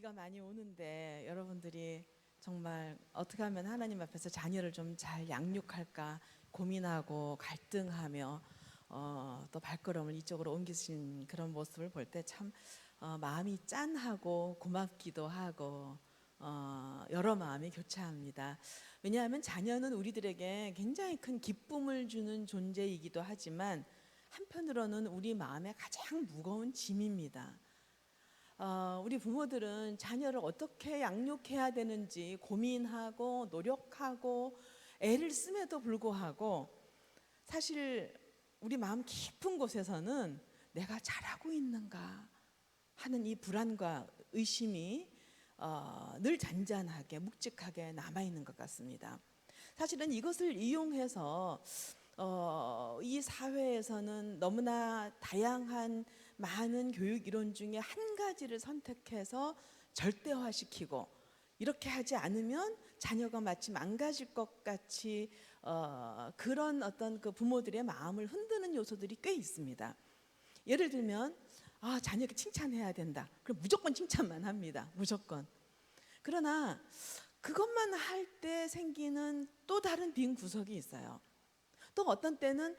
비가 많이 오는데 여러분들이 정말 어떻게 하면 하나님 앞에서 자녀를 좀 잘 양육할까 고민하고 갈등하며 또 발걸음을 이쪽으로 옮기신 그런 모습을 볼 때 참 마음이 짠하고 고맙기도 하고 여러 마음이 교차합니다. 왜냐하면 자녀는 우리들에게 굉장히 큰 기쁨을 주는 존재이기도 하지만 한편으로는 우리 마음에 가장 무거운 짐입니다. 우리 부모들은 자녀를 어떻게 양육해야 되는지 고민하고 노력하고 애를 씀에도 불구하고 사실 우리 마음 깊은 곳에서는 내가 잘하고 있는가 하는 이 불안과 의심이 늘 잔잔하게 묵직하게 남아있는 것 같습니다. 사실은 이것을 이용해서 이 사회에서는 너무나 다양한 많은 교육 이론 중에 한 가지를 선택해서 절대화시키고 이렇게 하지 않으면 자녀가 마치 망가질 것 같이 그런 어떤 그 부모들의 마음을 흔드는 요소들이 꽤 있습니다. 예를 들면 자녀에게 칭찬해야 된다. 그럼 무조건 칭찬만 합니다. 무조건. 그러나 그것만 할 때 생기는 또 다른 빈 구석이 있어요. 또 어떤 때는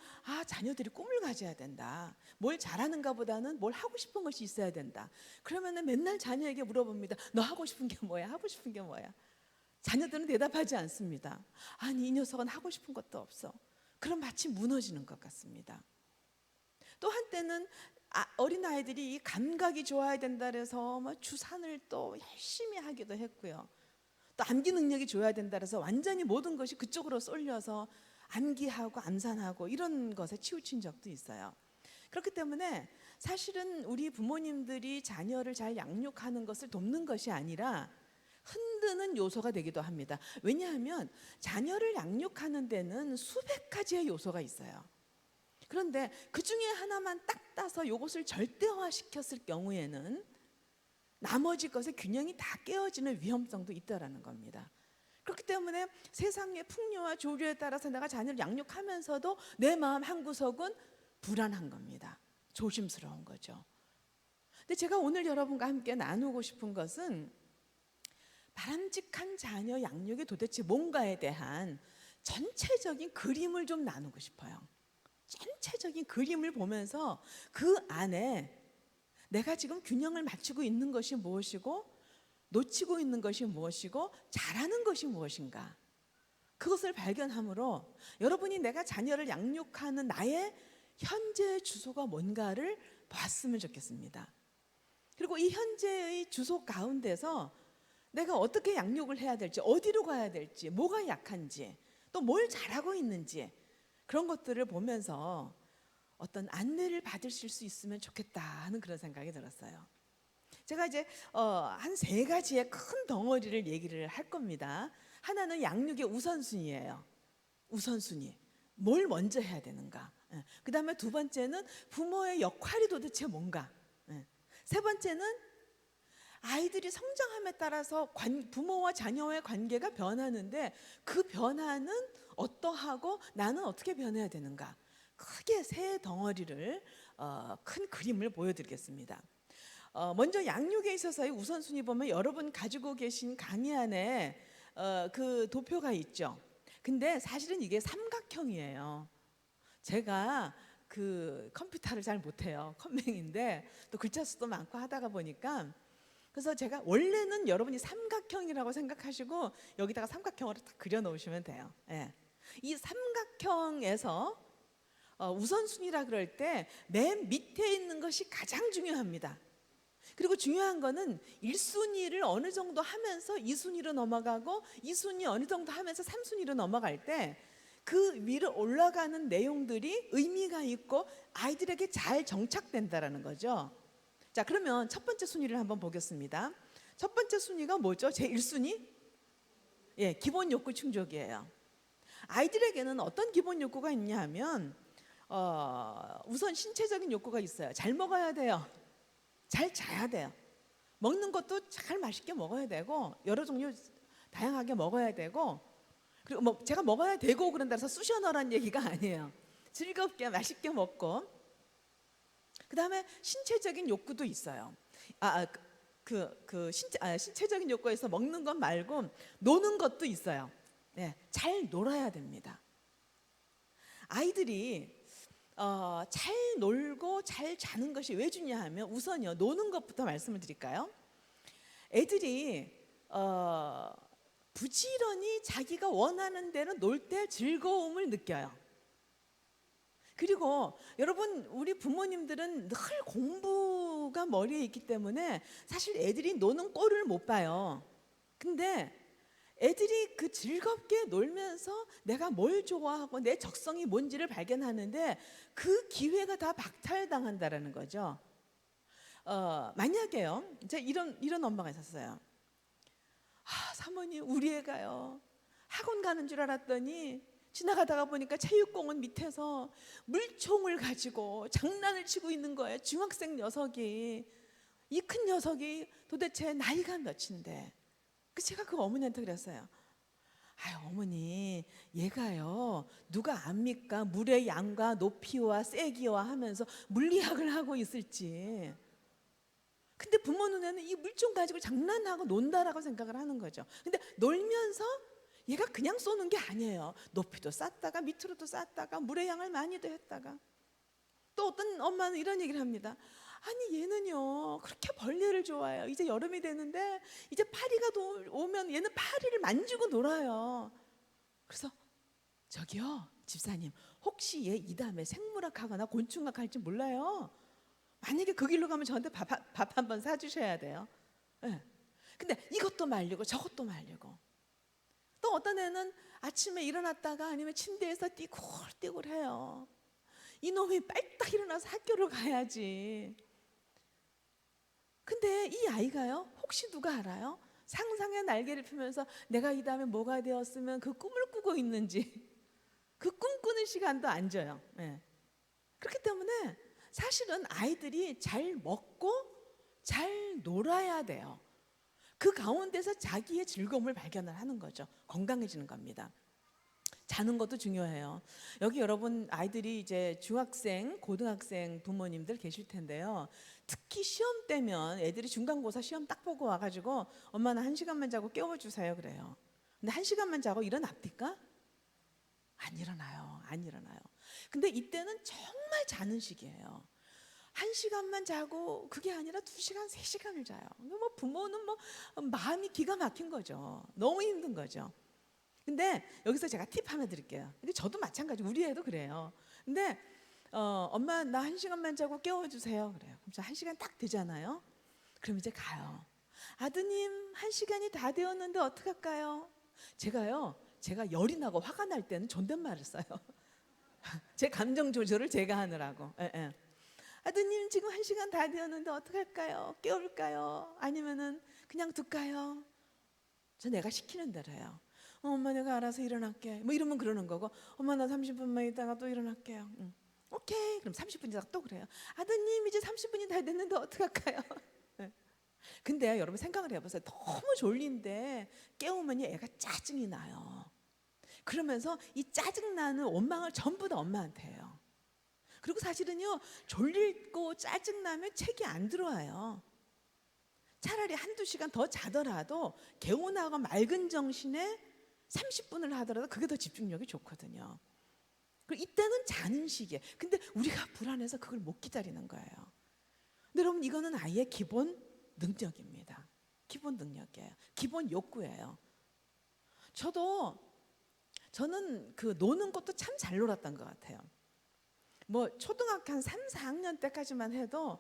자녀들이 꿈을 가져야 된다. 뭘 잘하는가 보다는 뭘 하고 싶은 것이 있어야 된다. 그러면은 맨날 자녀에게 물어봅니다. 너 하고 싶은 게 뭐야? 하고 싶은 게 뭐야? 자녀들은 대답하지 않습니다. 아니, 이 녀석은 하고 싶은 것도 없어. 그럼 마치 무너지는 것 같습니다. 또 한때는 어린아이들이 이 감각이 좋아야 된다 그래서 주산을 또 열심히 하기도 했고요. 또 암기 능력이 좋아야 된다 그래서 완전히 모든 것이 그쪽으로 쏠려서 암기하고 암산하고 이런 것에 치우친 적도 있어요. 그렇기 때문에 사실은 우리 부모님들이 자녀를 잘 양육하는 것을 돕는 것이 아니라 흔드는 요소가 되기도 합니다. 왜냐하면 자녀를 양육하는 데는 수백 가지의 요소가 있어요. 그런데 그 중에 하나만 딱 따서 이것을 절대화시켰을 경우에는 나머지 것의 균형이 다 깨어지는 위험성도 있다라는 겁니다. 그렇기 때문에 세상의 풍요와 조류에 따라서 내가 자녀를 양육하면서도 내 마음 한구석은 불안한 겁니다. 조심스러운 거죠. 근데 제가 오늘 여러분과 함께 나누고 싶은 것은 바람직한 자녀 양육이 도대체 뭔가에 대한 전체적인 그림을 좀 나누고 싶어요. 전체적인 그림을 보면서 그 안에 내가 지금 균형을 맞추고 있는 것이 무엇이고 놓치고 있는 것이 무엇이고 잘하는 것이 무엇인가, 그것을 발견함으로 여러분이 내가 자녀를 양육하는 나의 현재의 주소가 뭔가를 봤으면 좋겠습니다. 그리고 이 현재의 주소 가운데서 내가 어떻게 양육을 해야 될지, 어디로 가야 될지, 뭐가 약한지, 또 뭘 잘하고 있는지, 그런 것들을 보면서 어떤 안내를 받으실 수 있으면 좋겠다 하는 그런 생각이 들었어요. 제가 이제 한 세 가지의 큰 덩어리를 얘기를 할 겁니다. 하나는 양육의 우선순위예요. 우선순위. 뭘 먼저 해야 되는가. 그 다음에 두 번째는 부모의 역할이 도대체 뭔가. 세 번째는 아이들이 성장함에 따라서 부모와 자녀와의 관계가 변하는데 그 변화는 어떠하고 나는 어떻게 변해야 되는가. 크게 세 덩어리를 큰 그림을 보여드리겠습니다. 먼저 양육에 있어서의 우선순위 보면 여러분 가지고 계신 강의 안에 그 도표가 있죠. 근데 사실은 이게 삼각형이에요. 제가 그 컴퓨터를 잘 못해요. 컴맹인데 또 글자 수도 많고 하다가 보니까, 그래서 제가 원래는 여러분이 삼각형이라고 생각하시고 여기다가 삼각형으로 딱 그려 놓으시면 돼요. 예. 이 삼각형에서 우선순위라 그럴 때 맨 밑에 있는 것이 가장 중요합니다. 그리고 중요한 거는 1순위를 어느 정도 하면서 2순위로 넘어가고 2순위 어느 정도 하면서 3순위로 넘어갈 때 그 위로 올라가는 내용들이 의미가 있고 아이들에게 잘 정착된다라는 거죠. 자, 그러면 첫 번째 순위를 한번 보겠습니다. 첫 번째 순위가 뭐죠? 제 1순위? 예, 기본 욕구 충족이에요. 아이들에게는 어떤 기본 욕구가 있냐 하면 우선 신체적인 욕구가 있어요. 잘 먹어야 돼요. 잘 자야 돼요. 먹는 것도 잘 맛있게 먹어야 되고 여러 종류 다양하게 먹어야 되고, 그리고 제가 먹어야 되고 그런다 해서 쑤셔 넣으라는 얘기가 아니에요. 즐겁게 맛있게 먹고, 그 다음에 신체적인 욕구도 있어요. 신체적인 욕구에서 먹는 것 말고 노는 것도 있어요. 네, 잘 놀아야 됩니다. 아이들이 잘 놀고 잘 자는 것이 왜 중요하면 우선요 노는 것부터 말씀을 드릴까요? 애들이 부지런히 자기가 원하는 대로 놀 때 즐거움을 느껴요. 그리고 여러분 우리 부모님들은 늘 공부가 머리에 있기 때문에 사실 애들이 노는 꼴을 못 봐요. 근데 애들이 그 즐겁게 놀면서 내가 뭘 좋아하고 내 적성이 뭔지를 발견하는데 그 기회가 다 박탈당한다라는 거죠. 만약에요, 제가 이런 엄마가 있었어요. 사모님 우리 애가요 학원 가는 줄 알았더니 지나가다가 보니까 체육공원 밑에서 물총을 가지고 장난을 치고 있는 거예요. 중학생 녀석이. 이 큰 녀석이 도대체 나이가 몇인데. 제가 그 어머니한테 그랬어요. 어머니 얘가요 누가 압니까? 물의 양과 높이와 세기와 하면서 물리학을 하고 있을지. 근데 부모 눈에는 이 물총 가지고 장난하고 논다라고 생각을 하는 거죠. 근데 놀면서 얘가 그냥 쏘는 게 아니에요. 높이도 쌌다가 밑으로도 쌌다가 물의 양을 많이 더했다가. 또 어떤 엄마는 이런 얘기를 합니다. 아니 얘는요 그렇게 벌레를 좋아해요. 이제 여름이 되는데 이제 파리가 오면 얘는 파리를 만지고 놀아요. 그래서 저기요 집사님 혹시 얘 이 다음에 생물학 하거나 곤충학 할지 몰라요. 만약에 그 길로 가면 저한테 밥 한 번 사주셔야 돼요. 네. 근데 이것도 말리고 저것도 말리고. 또 어떤 애는 아침에 일어났다가 아니면 침대에서 띠굴띠굴 해요. 이놈이 빨딱 일어나서 학교를 가야지. 근데 이 아이가요 혹시 누가 알아요? 상상의 날개를 펴면서 내가 이 다음에 뭐가 되었으면 그 꿈을 꾸고 있는지 그 꿈꾸는 시간도 안 줘요. 네. 그렇기 때문에 사실은 아이들이 잘 먹고 잘 놀아야 돼요. 그 가운데서 자기의 즐거움을 발견을 하는 거죠. 건강해지는 겁니다. 자는 것도 중요해요. 여기 여러분 아이들이 이제 중학생, 고등학생 부모님들 계실 텐데요. 특히 시험 때면 애들이 중간고사 시험 딱 보고 와가지고 엄마 나 1시간만 자고 깨워주세요 그래요. 근데 1시간만 자고 일어납니까? 안 일어나요. 안 일어나요. 근데 이때는 정말 자는 시기예요. 1시간만 자고 그게 아니라 2시간, 3시간을 자요. 뭐 부모는 뭐 마음이 기가 막힌 거죠. 너무 힘든 거죠. 근데 여기서 제가 팁 하나 드릴게요. 근데 저도 마찬가지, 우리 애도 그래요. 근데 엄마 나 1시간만 자고 깨워주세요 그래요. 그럼 저 1시간 딱 되잖아요. 그럼 이제 가요. 아드님 1시간이 다 되었는데 어떡할까요? 제가 열이 나고 화가 날 때는 존댓말을 써요. 제 감정 조절을 제가 하느라고. 예. 아드님 지금 1시간 다 되었는데 어떡할까요? 깨울까요? 아니면은 그냥 둘까요? 저 내가 시키는 대로 해요. 엄마 내가 알아서 일어날게. 뭐 이러면 그러는 거고, 엄마 나 30분만 있다가 또 일어날게요. 오케이. 그럼 30분 있다가 또 그래요. 아드님 이제 30분이 다 됐는데 어떡할까요? 근데 여러분 생각을 해보세요. 너무 졸린데 깨우면 애가 짜증이 나요. 그러면서 이 짜증나는 원망을 전부 다 엄마한테 해요. 그리고 사실은요 졸리고 짜증나면 책이 안 들어와요. 차라리 1-2시간 더 자더라도 개운하고 맑은 정신에 30분을 하더라도 그게 더 집중력이 좋거든요. 그리고 이때는 자는 시기에. 근데 우리가 불안해서 그걸 못 기다리는 거예요. 근데 여러분 이거는 아이의 기본 능력입니다. 기본 능력이에요. 기본 욕구예요. 저는 그 노는 것도 참 잘 놀았던 것 같아요. 뭐 초등학교 한 3, 4학년 때까지만 해도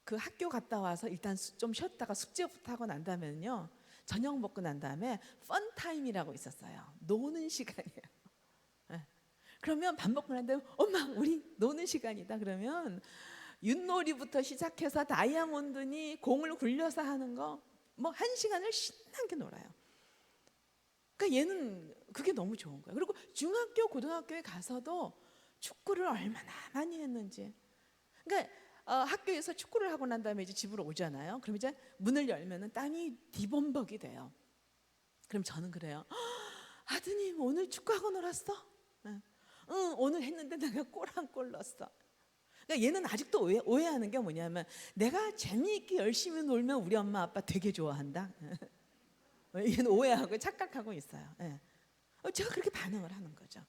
그 학교 갔다 와서 일단 좀 쉬었다가 숙제부터 하고 난 다음에는요 저녁 먹고 난 다음에 펀타임이라고 있었어요. 노는 시간이에요. 네. 그러면 밥 먹고 난 다음에 엄마 우리 노는 시간이다 그러면 윷놀이부터 시작해서 다이아몬드니 공을 굴려서 하는 거 뭐 1시간을 신나게 놀아요. 그러니까 얘는 그게 너무 좋은 거예요. 그리고 중학교 고등학교에 가서도 축구를 얼마나 많이 했는지. 그러니까 학교에서 축구를 하고 난 다음에 이제 집으로 오잖아요. 그럼 이제 문을 열면은 땀이 디범벅이 돼요. 그럼 저는 그래요. 아드님 오늘 축구하고 놀았어? 응 오늘 했는데 내가 골 한 골 넣었어. 그러니까 얘는 아직도 오해하는 게 뭐냐면 내가 재미있게 열심히 놀면 우리 엄마 아빠 되게 좋아한다. 얘는 오해하고 착각하고 있어요. 예. 제가 그렇게 반응을 하는 거죠.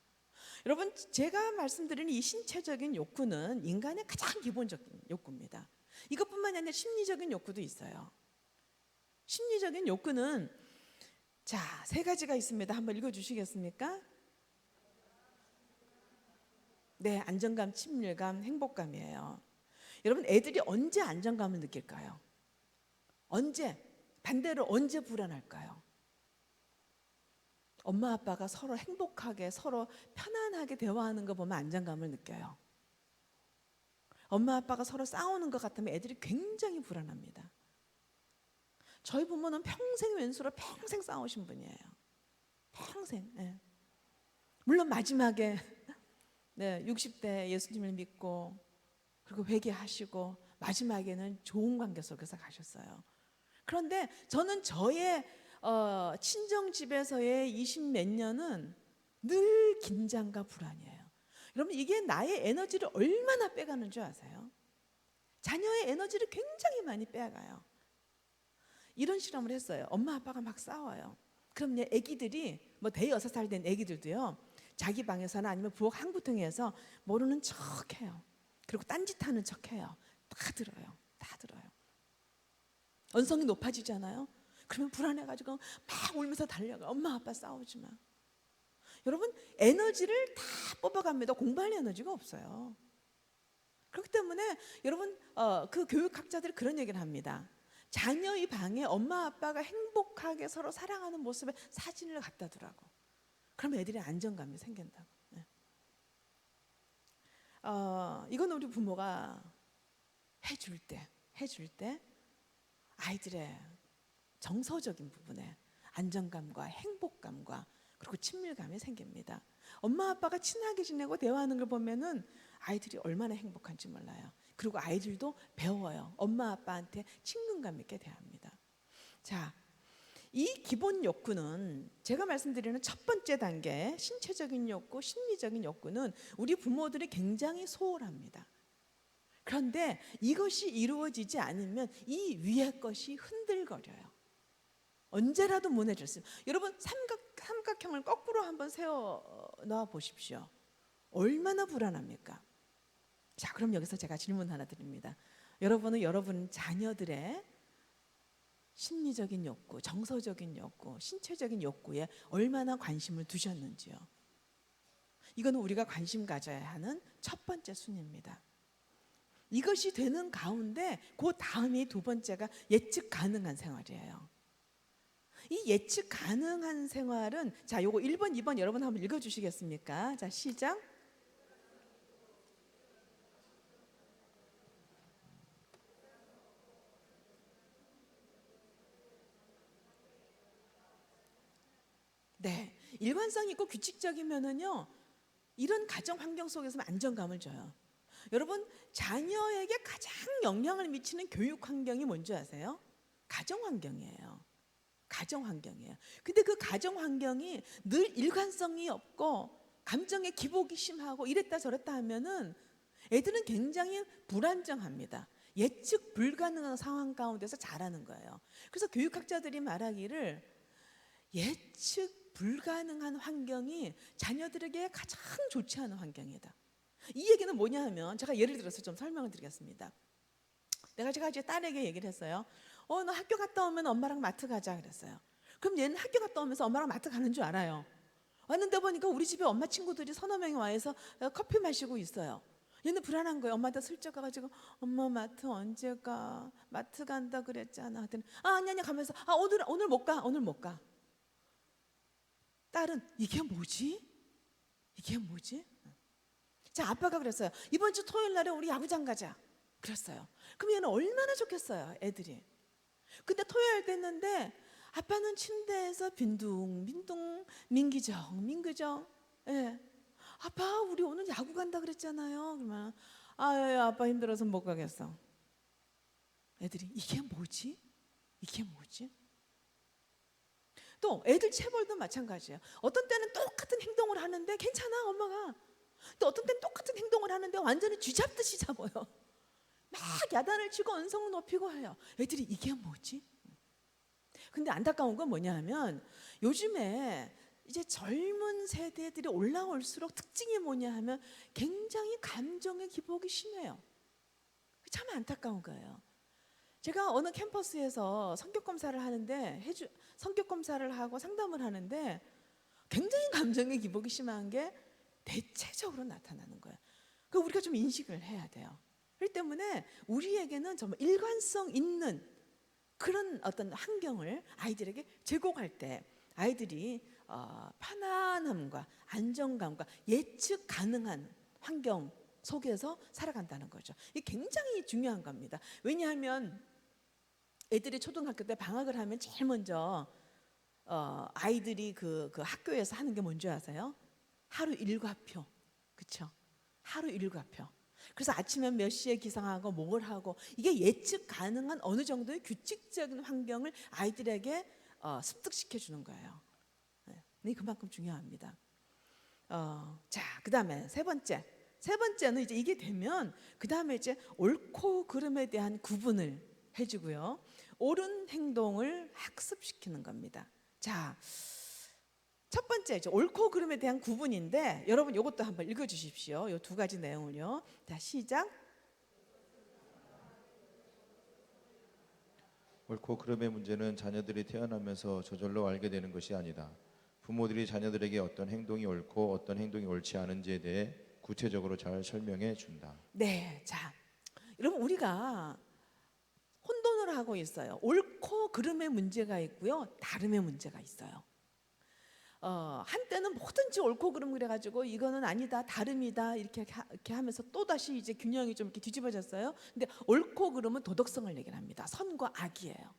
여러분, 제가 말씀드리는 이 신체적인 욕구는 인간의 가장 기본적인 욕구입니다. 이것뿐만이 아니라 심리적인 욕구도 있어요. 심리적인 욕구는 자, 세 가지가 있습니다. 한번 읽어주시겠습니까? 네, 안정감, 친밀감, 행복감이에요. 여러분, 애들이 언제 안정감을 느낄까요? 언제? 반대로 언제 불안할까요? 엄마 아빠가 서로 행복하게 서로 편안하게 대화하는 거 보면 안정감을 느껴요. 엄마 아빠가 서로 싸우는 것 같으면 애들이 굉장히 불안합니다. 저희 부모는 평생 왼수로 평생 싸우신 분이에요. 평생. 네. 물론 마지막에 네, 60대 예수님을 믿고 그리고 회개하시고 마지막에는 좋은 관계 속에서 가셨어요. 그런데 저는 저의 친정집에서의 20몇 년은 늘 긴장과 불안이에요. 여러분, 이게 나의 에너지를 얼마나 빼가는 줄 아세요? 자녀의 에너지를 굉장히 많이 빼가요. 이런 실험을 했어요. 엄마 아빠가 막 싸워요. 그럼 애기들이 뭐 대여섯 살 된 애기들도요, 자기 방에서나 아니면 부엌 항구통에서 모르는 척해요. 그리고 딴짓하는 척해요. 다 들어요. 다 들어요. 언성이 높아지잖아요. 그러면 불안해가지고 막 울면서 달려가. 엄마 아빠 싸우지 마. 여러분, 에너지를 다 뽑아갑니다. 공부할 에너지가 없어요. 그렇기 때문에 여러분, 그 교육학자들이 그런 얘기를 합니다. 자녀의 방에 엄마 아빠가 행복하게 서로 사랑하는 모습의 사진을 갖다 두라고. 그러면 애들이 안정감이 생긴다고. 네. 이건 우리 부모가 해줄 때 아이들의 정서적인 부분에 안정감과 행복감과 그리고 친밀감이 생깁니다. 엄마 아빠가 친하게 지내고 대화하는 걸 보면은 아이들이 얼마나 행복한지 몰라요. 그리고 아이들도 배워요. 엄마 아빠한테 친근감 있게 대합니다. 자, 이 기본 욕구는 제가 말씀드리는 첫 번째 단계 신체적인 욕구, 심리적인 욕구는 우리 부모들이 굉장히 소홀합니다. 그런데 이것이 이루어지지 않으면 이 위의 것이 흔들거려요. 언제라도 무너질 수 있어요. 여러분, 삼각형을 거꾸로 한번 세워 놔 보십시오. 얼마나 불안합니까? 자, 그럼 여기서 제가 질문 하나 드립니다. 여러분 자녀들의 심리적인 욕구, 정서적인 욕구, 신체적인 욕구에 얼마나 관심을 두셨는지요? 이건 우리가 관심 가져야 하는 첫 번째 순위입니다. 이것이 되는 가운데 그 다음이 두 번째가 예측 가능한 생활이에요. 이 예측 가능한 생활은 자, 요거 1번, 2번 여러분 한번 읽어 주시겠습니까? 자, 시작. 네. 일관성 있고 규칙적이면은요, 이런 가정 환경 속에서는 안정감을 줘요. 여러분, 자녀에게 가장 영향을 미치는 교육 환경이 뭔지 아세요? 가정 환경이에요. 가정 환경이에요. 근데 그 가정 환경이 늘 일관성이 없고 감정의 기복이 심하고 이랬다 저랬다 하면은 애들은 굉장히 불안정합니다. 예측 불가능한 상황 가운데서 자라는 거예요. 그래서 교육학자들이 말하기를 예측 불가능한 환경이 자녀들에게 가장 좋지 않은 환경이다. 이 얘기는 뭐냐 하면 제가 예를 들어서 좀 설명을 드리겠습니다. 제가 이제 딸에게 얘기를 했어요. 너 학교 갔다 오면 엄마랑 마트 가자 그랬어요. 그럼 얘는 학교 갔다 오면서 엄마랑 마트 가는 줄 알아요. 왔는데 보니까 우리 집에 엄마 친구들이 서너 명이 와서 커피 마시고 있어요. 얘는 불안한 거예요. 엄마한테 슬쩍 가가지고 엄마 마트 언제 가? 마트 간다 그랬잖아. 하더니 아니 가면서 오늘 못 가. 오늘 못 가. 딸은 이게 뭐지? 이게 뭐지? 자, 아빠가 그랬어요. 이번 주 토요일 날에 우리 야구장 가자. 그랬어요. 그럼 얘는 얼마나 좋겠어요, 애들이. 근데 토요일 됐는데 아빠는 침대에서 빈둥빈둥 민기적. 예. 아빠 우리 오늘 야구 간다 그랬잖아요. 그러면 아빠 힘들어서 못 가겠어. 애들이 이게 뭐지? 이게 뭐지? 또 애들 체벌도 마찬가지예요. 어떤 때는 똑같은 행동을 하는데 괜찮아 엄마가. 또 어떤 때는 똑같은 행동을 하는데 완전히 쥐잡듯이 잡아요. 막 야단을 치고 언성을 높이고 해요. 애들이 이게 뭐지? 근데 안타까운 건 뭐냐 하면 요즘에 이제 젊은 세대들이 올라올수록 특징이 뭐냐 하면 굉장히 감정의 기복이 심해요. 참 안타까운 거예요. 제가 어느 캠퍼스에서 성격 검사를 하는데 성격 검사를 하고 상담을 하는데 굉장히 감정의 기복이 심한 게 대체적으로 나타나는 거예요. 그 우리가 좀 인식을 해야 돼요. 그렇기 때문에 우리에게는 정말 일관성 있는 그런 어떤 환경을 아이들에게 제공할 때 아이들이 편안함과 안정감과 예측 가능한 환경 속에서 살아간다는 거죠. 이게 굉장히 중요한 겁니다. 왜냐하면 애들이 초등학교 때 방학을 하면 제일 먼저 아이들이 그 학교에서 하는 게 뭔지 아세요? 하루 일과표. 그렇죠? 하루 일과표. 그래서 아침에 몇 시에 기상하고 뭘 하고 이게 예측 가능한 어느 정도의 규칙적인 환경을 아이들에게 습득시켜 주는 거예요. 네, 그만큼 중요합니다. 자, 그다음에 세 번째는 이제 이게 되면 그다음에 이제 옳고 그름에 대한 구분을 해주고요. 옳은 행동을 학습시키는 겁니다. 자, 첫 번째 옳고 그름에 대한 구분인데 여러분 이것도 한번 읽어주십시오. 이 두 가지 내용을요. 자, 시작. 옳고 그름의 문제는 자녀들이 태어나면서 저절로 알게 되는 것이 아니다. 부모들이 자녀들에게 어떤 행동이 옳고 어떤 행동이 옳지 않은지에 대해 구체적으로 잘 설명해 준다. 네, 자, 여러분 우리가 혼돈을 하고 있어요. 옳고 그름의 문제가 있고요, 다름의 문제가 있어요. 한때는 뭐든지 옳고 그름 그래가지고 이거는 아니다, 다름이다 이렇게 하면서 또 다시 이제 균형이 좀 이렇게 뒤집어졌어요. 근데 옳고 그름은 도덕성을 얘기를 합니다. 선과 악이에요.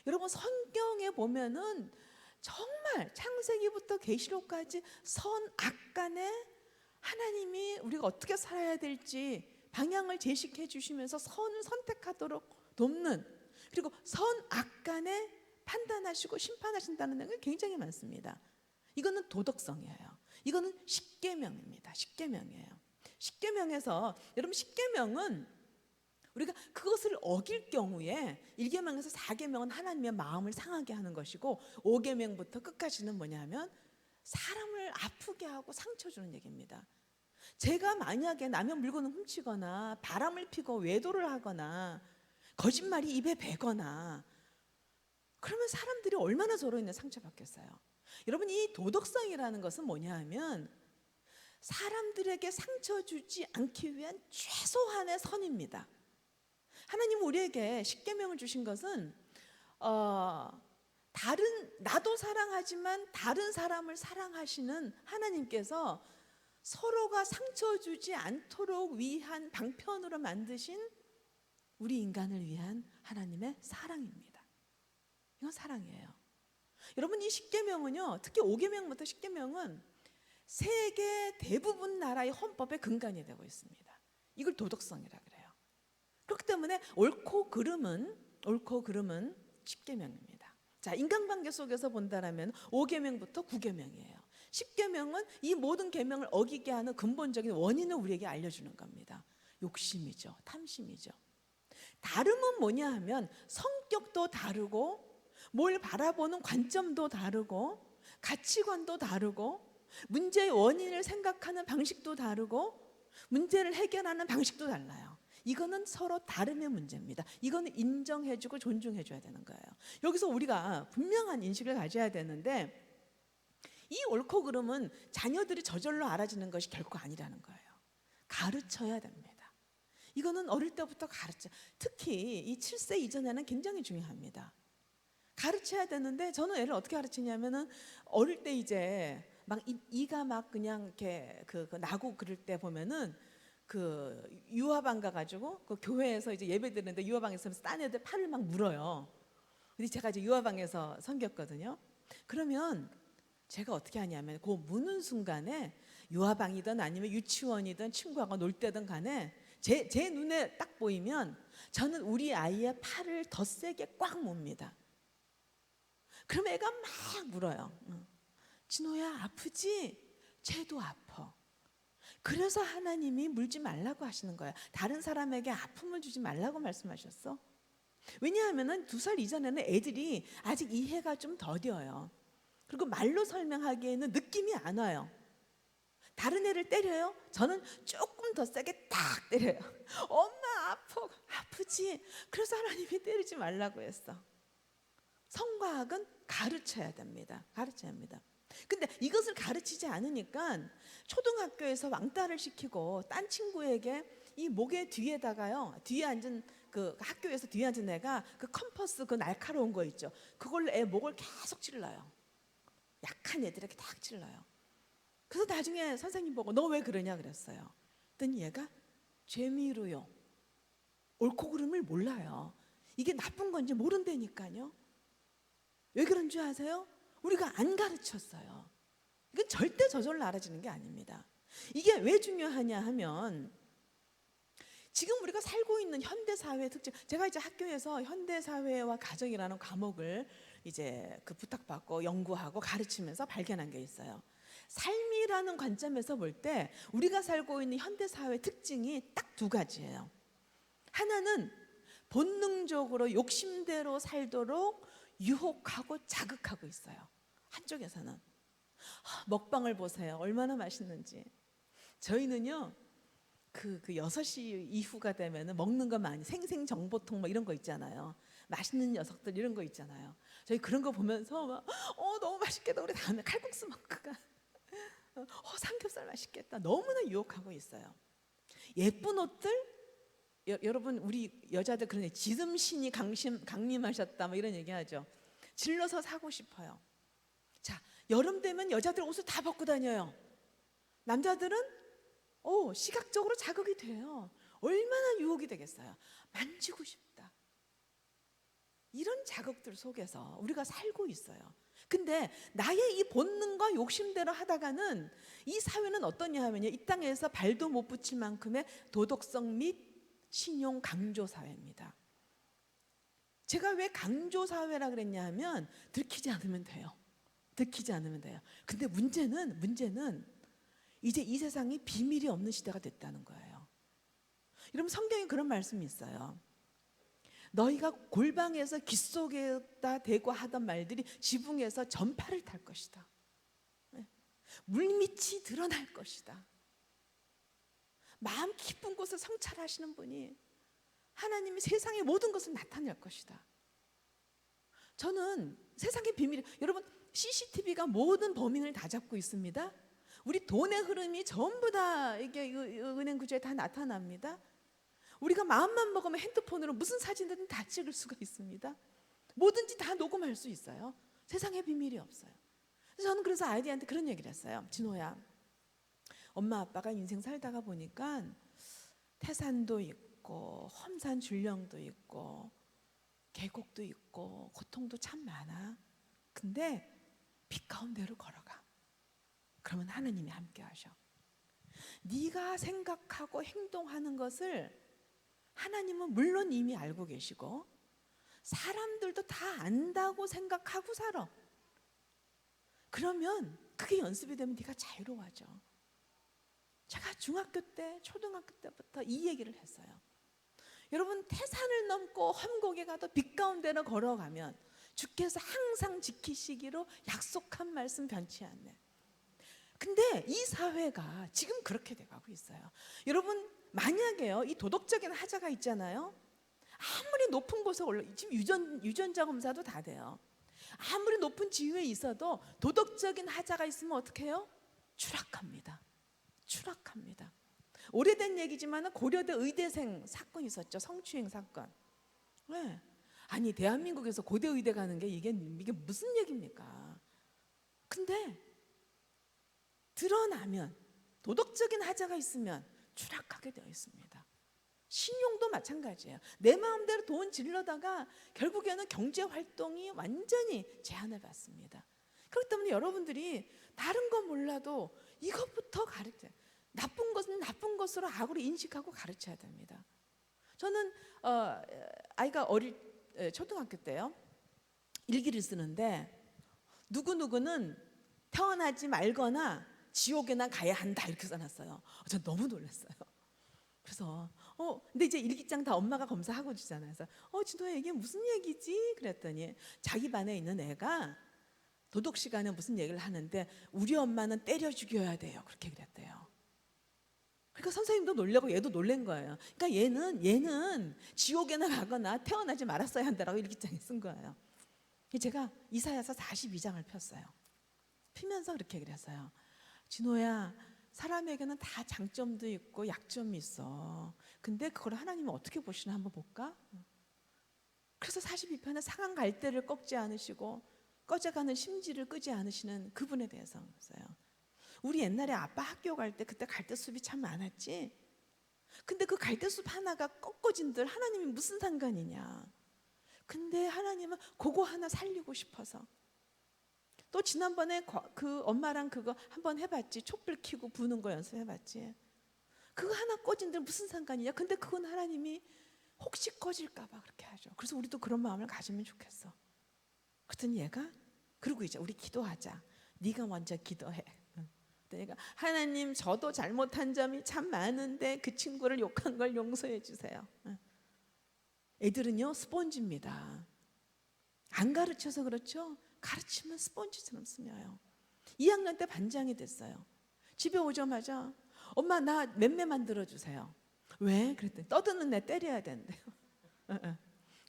여러분 성경에 보면은 정말 창세기부터 계시록까지 선, 악 간에 하나님이 우리가 어떻게 살아야 될지 방향을 제시해 주시면서 선을 선택하도록 돕는, 그리고 선, 악 간에 판단하시고 심판하신다는 내용이 굉장히 많습니다. 이거는 도덕성이에요. 이거는 십계명입니다. 십계명이에요. 십계명에서 여러분 십계명은 우리가 그것을 어길 경우에 1계명에서 4계명은 하나님의 마음을 상하게 하는 것이고 5계명부터 끝까지는 뭐냐면 사람을 아프게 하고 상처 주는 얘기입니다. 제가 만약에 남의 물건을 훔치거나 바람을 피고 외도를 하거나 거짓말이 입에 배거나 그러면 사람들이 얼마나 저로 인해 상처받겠어요. 여러분 이 도덕성이라는 것은 뭐냐 하면 사람들에게 상처 주지 않기 위한 최소한의 선입니다. 하나님 우리에게 십계명을 주신 것은 나도 사랑하지만 다른 사람을 사랑하시는 하나님께서 서로가 상처 주지 않도록 위한 방편으로 만드신 우리 인간을 위한 하나님의 사랑입니다. 이건 사랑이에요. 여러분 이 십계명은요, 특히 5계명부터 십계명은 세계 대부분 나라의 헌법의 근간이 되고 있습니다. 이걸 도덕성이라 그래요. 그렇기 때문에 옳고 그름은 십계명입니다. 자, 인간관계 속에서 본다라면 5계명부터 9계명이에요. 10계명은 이 모든 계명을 어기게 하는 근본적인 원인을 우리에게 알려주는 겁니다. 욕심이죠. 탐심이죠. 다름은 뭐냐 하면 성격도 다르고 뭘 바라보는 관점도 다르고 가치관도 다르고 문제의 원인을 생각하는 방식도 다르고 문제를 해결하는 방식도 달라요. 이거는 서로 다름의 문제입니다. 이거는 인정해주고 존중해줘야 되는 거예요. 여기서 우리가 분명한 인식을 가져야 되는데 이 옳고 그름은 자녀들이 저절로 알아지는 것이 결코 아니라는 거예요. 가르쳐야 됩니다. 이거는 어릴 때부터 특히 이 7세 이전에는 굉장히 중요합니다. 가르쳐야 되는데 저는 애를 어떻게 가르치냐면은 어릴 때 이제 막 이가 막 그냥 이렇게 나고 그럴 때 보면은 그 유아방 가가지고 그 교회에서 이제 예배 드리는데 유아방에서 딴 애들 팔을 막 물어요. 근데 제가 이제 유아방에서 섬겼거든요. 그러면 제가 어떻게 하냐면 그 무는 순간에 유아방이든 아니면 유치원이든 친구하고 놀 때든 간에 제 눈에 딱 보이면 저는 우리 아이의 팔을 더 세게 꽉 뭅니다. 그럼 애가 막 물어요. 진호야 아프지? 쟤도 아파. 그래서 하나님이 물지 말라고 하시는 거예요. 다른 사람에게 아픔을 주지 말라고 말씀하셨어. 왜냐하면 2살 이전에는 애들이 아직 이해가 좀 더뎌요. 그리고 말로 설명하기에는 느낌이 안 와요. 다른 애를 때려요? 저는 조금 더 세게 딱 때려요. 엄마 아프지? 그래서 하나님이 때리지 말라고 했어. 성과 학은 가르쳐야 됩니다. 가르쳐야 합니다. 근데 이것을 가르치지 않으니까 초등학교에서 왕따를 시키고 딴 친구에게 이 목에 뒤에다가요, 뒤에 앉은 그 학교에서 뒤에 앉은 애가 그 컴퍼스 그 날카로운 거 있죠, 그걸로 애 목을 계속 찔러요. 약한 애들에게 딱 찔러요. 그래서 나중에 선생님 보고 너 왜 그러냐 그랬어요. 그랬더니 얘가 재미로요, 옳고 그름을 몰라요. 이게 나쁜 건지 모른다니까요. 왜 그런 줄 아세요? 우리가 안 가르쳤어요. 이건 절대 저절로 알아지는 게 아닙니다. 이게 왜 중요하냐 하면 지금 우리가 살고 있는 현대 사회의 특징, 제가 이제 학교에서 현대 사회와 가정이라는 과목을 이제 그 부탁받고 연구하고 가르치면서 발견한 게 있어요. 삶이라는 관점에서 볼 때 우리가 살고 있는 현대 사회의 특징이 딱 2가지예요. 하나는 본능적으로 욕심대로 살도록 유혹하고 자극하고 있어요. 한쪽에서는 먹방을 보세요. 얼마나 맛있는지. 저희는요, 그 6시 이후가 되면은 먹는 거 많이, 생생정보통 뭐 이런 거 있잖아요. 맛있는 녀석들 이런 거 있잖아요. 저희 그런 거 보면서 막 너무 맛있겠다. 우리 다음에 칼국수 먹고 가. 삼겹살 맛있겠다. 너무나 유혹하고 있어요. 예쁜 옷들, 여러분 우리 여자들 그런 얘기, 지름신이 강림하셨다 뭐 이런 얘기하죠. 질러서 사고 싶어요. 자, 여름 되면 여자들 옷을 다 벗고 다녀요. 남자들은 시각적으로 자극이 돼요. 얼마나 유혹이 되겠어요. 만지고 싶다. 이런 자극들 속에서 우리가 살고 있어요. 근데 나의 이 본능과 욕심대로 하다가는 이 사회는 어떠냐 하면요, 이 땅에서 발도 못 붙일 만큼의 도덕성 및 신용 강조 사회입니다. 제가 왜 강조 사회라 그랬냐 하면 들키지 않으면 돼요. 들키지 않으면 돼요. 근데 문제는 이제 이 세상이 비밀이 없는 시대가 됐다는 거예요. 여러분, 성경에 그런 말씀이 있어요. 너희가 골방에서 귓속에다 대고 하던 말들이 지붕에서 전파를 탈 것이다. 물밑이 드러날 것이다. 마음 깊은 곳을 성찰하시는 분이 하나님이 세상의 모든 것을 나타낼 것이다. 저는 세상의 비밀, 여러분 CCTV가 모든 범인을 다 잡고 있습니다. 우리 돈의 흐름이 전부 다 이게 은행 구조에 다 나타납니다. 우리가 마음만 먹으면 핸드폰으로 무슨 사진이든 다 찍을 수가 있습니다. 뭐든지 다 녹음할 수 있어요. 세상에 비밀이 없어요. 저는 그래서 아이디한테 그런 얘기를 했어요. 진호야, 엄마 아빠가 인생 살다가 보니까 태산도 있고 험산 줄령도 있고 계곡도 있고 고통도 참 많아. 근데 빛 가운데로 걸어가. 그러면 하나님이 함께 하셔. 네가 생각하고 행동하는 것을 하나님은 물론 이미 알고 계시고 사람들도 다 안다고 생각하고 살아. 그러면 그게 연습이 되면 네가 자유로워져. 제가 중학교 때, 초등학교 때부터 이 얘기를 했어요. 여러분, 태산을 넘고 험곡에 가도 빛 가운데로 걸어가면 주께서 항상 지키시기로 약속한 말씀 변치 않네. 근데 이 사회가 지금 그렇게 돼가고 있어요. 여러분, 만약에요, 이 도덕적인 하자가 있잖아요. 아무리 높은 곳에 지금 유전자 검사도 다 돼요. 아무리 높은 지위에 있어도 도덕적인 하자가 있으면 어떻게 해요? 추락합니다. 추락합니다. 오래된 얘기지만 고려대 의대생 사건이 있었죠. 성추행 사건. 왜? 아니, 대한민국에서 고대 의대 가는 게 이게 무슨 얘기입니까? 근데 드러나면, 도덕적인 하자가 있으면 추락하게 되어 있습니다. 신용도 마찬가지예요. 내 마음대로 돈 질러다가 결국에는 경제 활동이 완전히 제한을 받습니다. 그렇기 때문에 여러분들이 다른 건 몰라도 이것부터 가르쳐요. 나쁜 것은 나쁜 것으로 악으로 인식하고 가르쳐야 됩니다. 저는 아이가 초등학교 때요, 일기를 쓰는데 누구누구는 태어나지 말거나 지옥에나 가야 한다 이렇게 써놨어요. 전 너무 놀랐어요. 그래서 근데 이제 일기장 다 엄마가 검사하고 주잖아요. 그래서 진호야 이게 무슨 얘기지? 그랬더니 자기 반에 있는 애가 도덕 시간에 무슨 얘기를 하는데 우리 엄마는 때려 죽여야 돼요. 그렇게 그랬대요. 그러니까 선생님도 놀라고 얘도 놀란 거예요. 그러니까 얘는 지옥에나 가거나 태어나지 말았어야 한다라고 일기장에 쓴 거예요. 제가 이사야서 42장을 폈어요. 피면서 그렇게 그랬어요. 진호야, 사람에게는 다 장점도 있고 약점이 있어. 근데 그걸 하나님은 어떻게 보시나 한번 볼까? 그래서 42편에 상한 갈대를 꺾지 않으시고 꺼져가는 심지를 끄지 않으시는 그분에 대해서 했어요. 우리 옛날에 아빠 학교 갈 때 그때 갈대숲이 참 많았지. 근데 그 갈대숲 하나가 꺾어진들 하나님이 무슨 상관이냐. 근데 하나님은 그거 하나 살리고 싶어서. 또 지난번에 그 엄마랑 그거 한번 해봤지. 촛불 켜고 부는 거 연습해봤지. 그거 하나 꺼진들 무슨 상관이냐. 근데 그건 하나님이 혹시 꺼질까 봐 그렇게 하죠. 그래서 우리도 그런 마음을 가지면 좋겠어. 그랬더니 얘가 그리고 이제 우리 기도하자. 네가 먼저 기도해. 그러니까 하나님 저도 잘못한 점이 참 많은데 그 친구를 욕한 걸 용서해 주세요. 애들은요 스폰지입니다. 안 가르쳐서 그렇죠. 가르치면 스폰지처럼 스며요. 2학년 때 반장이 됐어요. 집에 오자마자 엄마 나 맴매 만들어 주세요. 왜? 그랬더니 떠드는 애 때려야 된대요.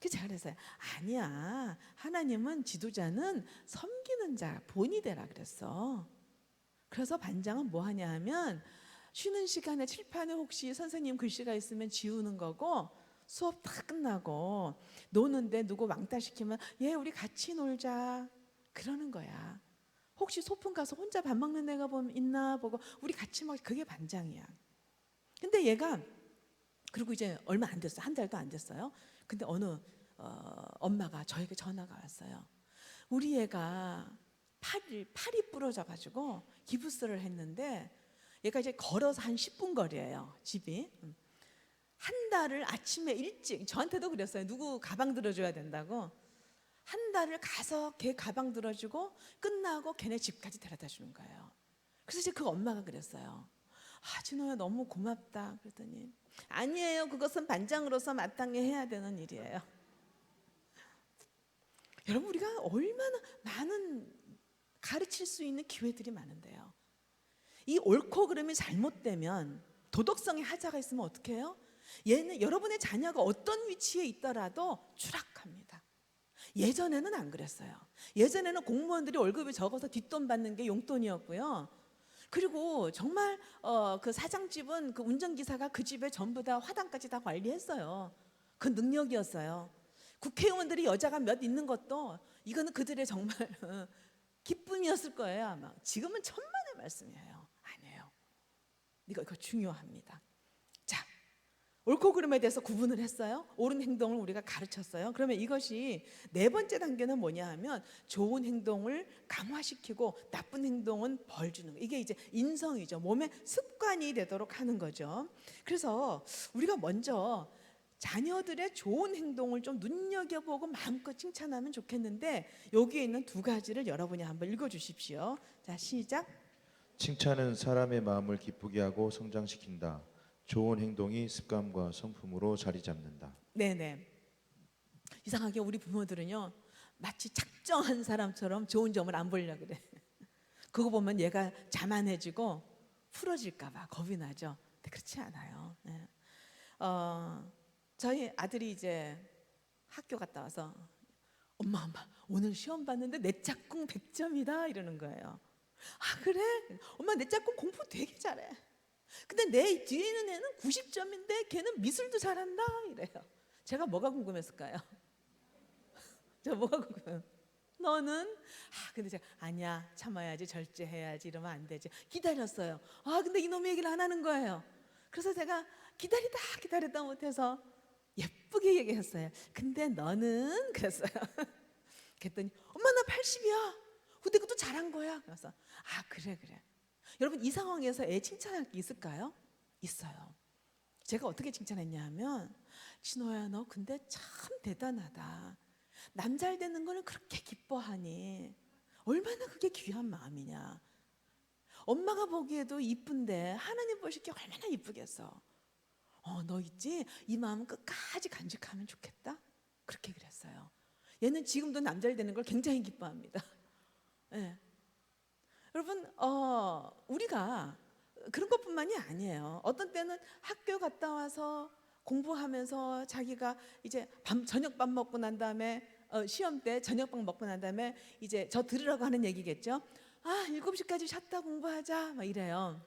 그 제가 그랬어요. 아니야. 하나님은 지도자는 섬기는 자 본이 되라 그랬어. 그래서 반장은 뭐 하냐 하면 쉬는 시간에 칠판에 혹시 선생님 글씨가 있으면 지우는 거고 수업 다 끝나고 노는데 누구 왕따 시키면 얘 우리 같이 놀자 그러는 거야. 혹시 소풍 가서 혼자 밥 먹는 애가 보면 있나 보고 우리 같이 먹 그게 반장이야. 근데 얘가 그리고 이제 얼마 안 됐어요. 한 달도 안 됐어요. 근데 어느 엄마가 저에게 전화가 왔어요. 우리 애가 팔이 부러져 가지고 기부스를 했는데 얘가 이제 걸어서 한 10분 거리예요. 집이. 한 달을 아침에 일찍 저한테도 그랬어요. 누구 가방 들어줘야 된다고. 한 달을 가서 걔 가방 들어주고 끝나고 걔네 집까지 데려다 주는 거예요. 그래서 이제 그 엄마가 그랬어요. 진호야 너무 고맙다. 그랬더니 아니에요. 그것은 반장으로서 마땅히 해야 되는 일이에요. 여러분 우리가 얼마나 많은 가르칠 수 있는 기회들이 많은데요. 이 옳고 그름이 잘못되면 도덕성의 하자가 있으면 어떻게 해요? 얘는 여러분의 자녀가 어떤 위치에 있더라도 추락합니다. 예전에는 안 그랬어요. 예전에는 공무원들이 월급이 적어서 뒷돈 받는 게 용돈이었고요. 그리고 정말 그 사장집은 그 운전기사가 그 집에 전부 다 화단까지 다 관리했어요. 그 능력이었어요. 국회의원들이 여자가 몇 있는 것도 이거는 그들의 정말 기쁨이었을 거예요 아마. 지금은 천만의 말씀이에요. 아니에요. 이거 중요합니다. 자, 옳고 그름에 대해서 구분을 했어요. 옳은 행동을 우리가 가르쳤어요. 그러면 이것이 네 번째 단계는 뭐냐 하면 좋은 행동을 강화시키고 나쁜 행동은 벌 주는 거. 이게 이제 인성이죠. 몸의 습관이 되도록 하는 거죠. 그래서 우리가 먼저 자녀들의 좋은 행동을 좀 눈여겨보고 마음껏 칭찬하면 좋겠는데 여기에 있는 두 가지를 여러분이 한번 읽어주십시오. 자, 시작. 칭찬은 사람의 마음을 기쁘게 하고 성장시킨다. 좋은 행동이 습관과 성품으로 자리 잡는다. 네네. 이상하게 우리 부모들은요 마치 작정한 사람처럼 좋은 점을 안 보려고 그래. 그거 보면 얘가 자만해지고 풀어질까봐 겁이 나죠. 근데 그렇지 않아요. 네. 저희 아들이 이제 학교 갔다 와서 엄마 오늘 시험 봤는데 내 짝꿍 100점이다 이러는 거예요. 그래? 엄마 내 짝꿍 공부 되게 잘해. 근데 내 뒤에 있는 애는 90점인데 걔는 미술도 잘한다 이래요. 제가 뭐가 궁금했을까요? 제가 뭐가 궁금해요? 너는? 근데 제가 아니야 참아야지 절제해야지 이러면 안 되지. 기다렸어요. 근데 이놈의 얘기를 안 하는 거예요. 그래서 제가 기다리다 못해서 예쁘게 얘기했어요. 근데 너는? 그랬어요. 그랬더니 엄마 나 80이야. 근데 그것도 잘한 거야. 그래서 그래. 여러분 이 상황에서 애 칭찬할 게 있을까요? 있어요. 제가 어떻게 칭찬했냐 하면 진호야 너 근데 참 대단하다. 남 잘 되는 거는 그렇게 기뻐하니 얼마나 그게 귀한 마음이냐. 엄마가 보기에도 이쁜데 하나님 보시기에 얼마나 이쁘겠어. 너 있지? 이 마음 끝까지 간직하면 좋겠다. 그렇게 그랬어요. 얘는 지금도 남자를 되는 걸 굉장히 기뻐합니다. 네. 여러분, 우리가 그런 것뿐만이 아니에요. 어떤 때는 학교 갔다 와서 공부하면서 자기가 이제 저녁밥 먹고 난 다음에 시험 때 저녁밥 먹고 난 다음에 이제 저 들으라고 하는 얘기겠죠. 7시까지 쉬었다 공부하자 막 이래요.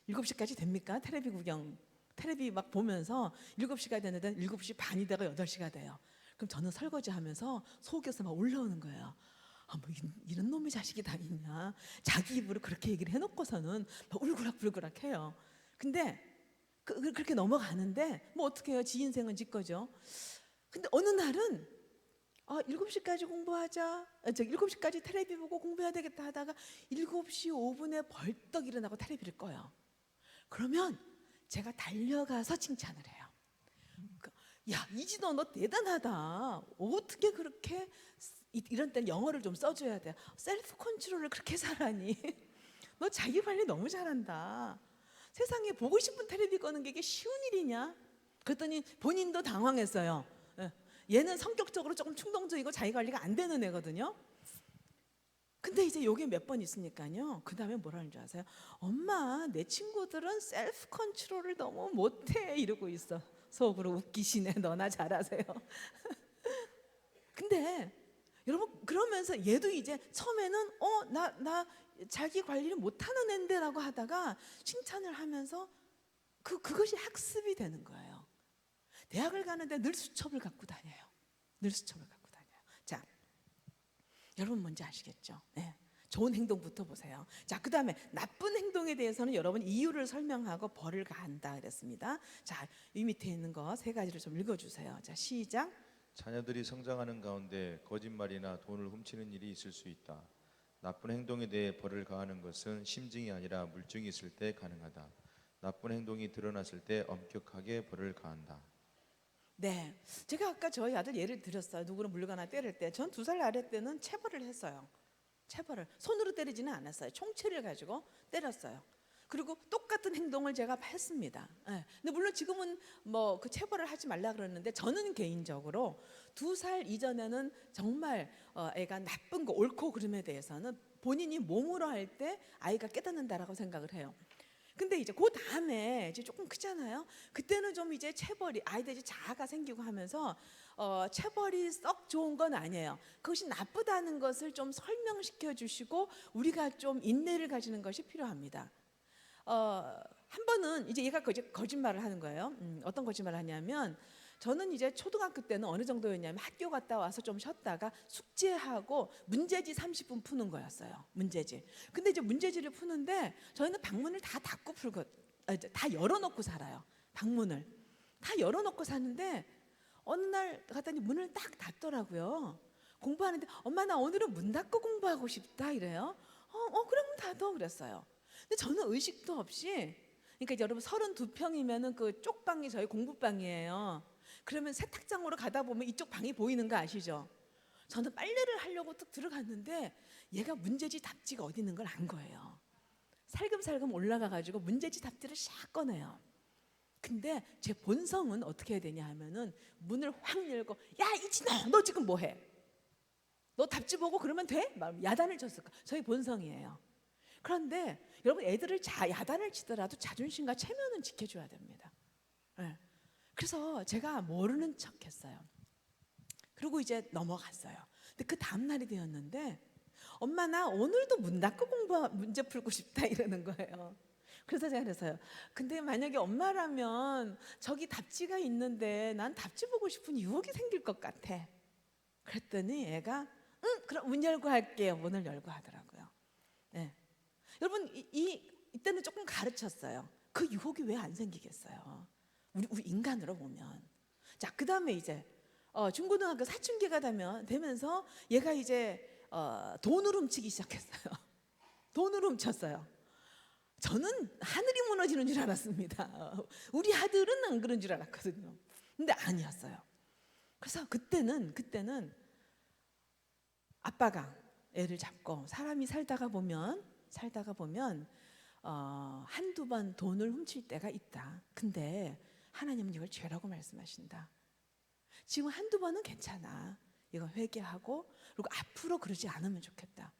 7시까지 됩니까? 텔레비 구경, 텔레비 막 보면서 7시가 되는데 7시 반이 되고 8시가 돼요. 그럼 저는 설거지 하면서 속에서 막 올라오는 거예요. 뭐 이런 놈의 자식이 다 있냐. 자기 입으로 그렇게 얘기를 해놓고서는 막 울그락불그락 해요. 근데 그렇게 넘어가는데 뭐 어떻게 해요. 지 인생은 지 거죠. 근데 어느 날은 7시까지 공부하자. 7시까지 텔레비 보고 공부해야 되겠다 하다가 7시 5분에 벌떡 일어나고 텔레비를 꺼요. 그러면 제가 달려가서 칭찬을 해요. 야, 이진호 너 대단하다. 어떻게 그렇게 이런 때는 영어를 좀 써줘야 돼. 셀프 컨트롤을 그렇게 잘하니? 너 자기 관리 너무 잘한다. 세상에 보고 싶은 텔레비 꺼는 게 이게 쉬운 일이냐? 그랬더니 본인도 당황했어요. 얘는 성격적으로 조금 충동적이고 자기 관리가 안 되는 애거든요. 근데 이제 요게 몇 번 있으니까요. 그 다음에 뭐라는 줄 아세요? 엄마, 내 친구들은 셀프 컨트롤을 너무 못해 이러고 있어. 속으로 웃기시네. 너나 잘하세요. 근데 여러분 그러면서 얘도 이제 처음에는 나 자기 관리를 못하는 앤데라고 하다가 칭찬을 하면서 그것이 학습이 되는 거예요. 대학을 가는데 늘 수첩을 갖고 다녀요. 늘 수첩을 갖고 다녀요. 자, 여러분 뭔지 아시겠죠? 네. 좋은 행동부터 보세요. 자, 그 다음에 나쁜 행동에 대해서는 여러분 이유를 설명하고 벌을 가한다 그랬습니다. 자, 이 밑에 있는 거 3가지를 좀 읽어주세요. 자, 시작. 자녀들이 성장하는 가운데 거짓말이나 돈을 훔치는 일이 있을 수 있다. 나쁜 행동에 대해 벌을 가하는 것은 심증이 아니라 물증이 있을 때 가능하다. 나쁜 행동이 드러났을 때 엄격하게 벌을 가한다. 네, 제가 아까 저희 아들 예를 들었어요. 누구를 물거나 때릴 때, 전 2살 아래 때는 체벌을 했어요. 체벌을 손으로 때리지는 않았어요. 총체를 가지고 때렸어요. 그리고 똑같은 행동을 제가 했습니다. 예. 근데 물론 지금은 뭐 그 체벌을 하지 말라 그러는데 저는 개인적으로 2살 이전에는 정말 애가 나쁜 거 옳고 그름에 대해서는 본인이 몸으로 할 때 아이가 깨닫는다라고 생각을 해요. 근데 이제 그 다음에 이제 조금 크잖아요. 그때는 좀 이제 체벌이 아이들이 자아가 생기고 하면서 체벌이 썩 좋은 건 아니에요. 그것이 나쁘다는 것을 좀 설명시켜 주시고 우리가 좀 인내를 가지는 것이 필요합니다. 한 번은 이제 얘가 거짓말을 하는 거예요. 어떤 거짓말을 하냐면 저는 이제 초등학교 때는 어느 정도였냐면 학교 갔다 와서 좀 쉬었다가 숙제하고 문제지 30분 푸는 거였어요. 문제지. 근데 이제 문제지를 푸는데 저희는 방문을 다 닫고 풀고 다 열어놓고 살아요. 방문을 다 열어놓고 사는데 어느 날 갔더니 문을 딱 닫더라고요. 공부하는데 엄마 나 오늘은 문 닫고 공부하고 싶다 이래요. 그럼 문 닫어 그랬어요. 근데 저는 의식도 없이 그러니까 여러분 32평이면은 그 쪽방이 저희 공부방이에요. 그러면 세탁장으로 가다 보면 이쪽 방이 보이는 거 아시죠? 저는 빨래를 하려고 뚝 들어갔는데 얘가 문제지 답지가 어디 있는 걸 안 거예요. 살금살금 올라가 가지고 문제지 답지를 샥 꺼내요. 근데 제 본성은 어떻게 해야 되냐 하면은 문을 확 열고 야 이진아 너 지금 뭐해? 너 답지 보고 그러면 돼? 막 야단을 쳤을까? 저희 본성이에요. 그런데 여러분 애들을 야단을 치더라도 자존심과 체면은 지켜줘야 됩니다. 네. 그래서 제가 모르는 척했어요. 그리고 이제 넘어갔어요. 근데 그 다음 날이 되었는데 엄마 나 오늘도 문 닫고 문제 풀고 싶다 이러는 거예요. 그래서 제가 그랬어요. 근데 만약에 엄마라면 저기 답지가 있는데 난 답지 보고 싶은 유혹이 생길 것 같아. 그랬더니 애가 응 그럼 문 열고 할게요. 문을 열고 하더라고요. 네. 여러분 이때는 조금 가르쳤어요. 그 유혹이 왜 안 생기겠어요? 우리 인간으로 보면. 자, 그 다음에 이제 중고등학교 사춘기가 되면서 얘가 이제 돈을 훔치기 시작했어요. 돈을 훔쳤어요. 저는 하늘이 무너지는 줄 알았습니다. 우리 아들은 안 그런 줄 알았거든요. 근데 아니었어요. 그래서 그때는 아빠가 애를 잡고 사람이 살다가 보면 살다가 보면 한두 번 돈을 훔칠 때가 있다. 근데 하나님은 이걸 죄라고 말씀하신다. 지금 한두 번은 괜찮아. 이거 회개하고 그리고 앞으로 그러지 않으면 좋겠다.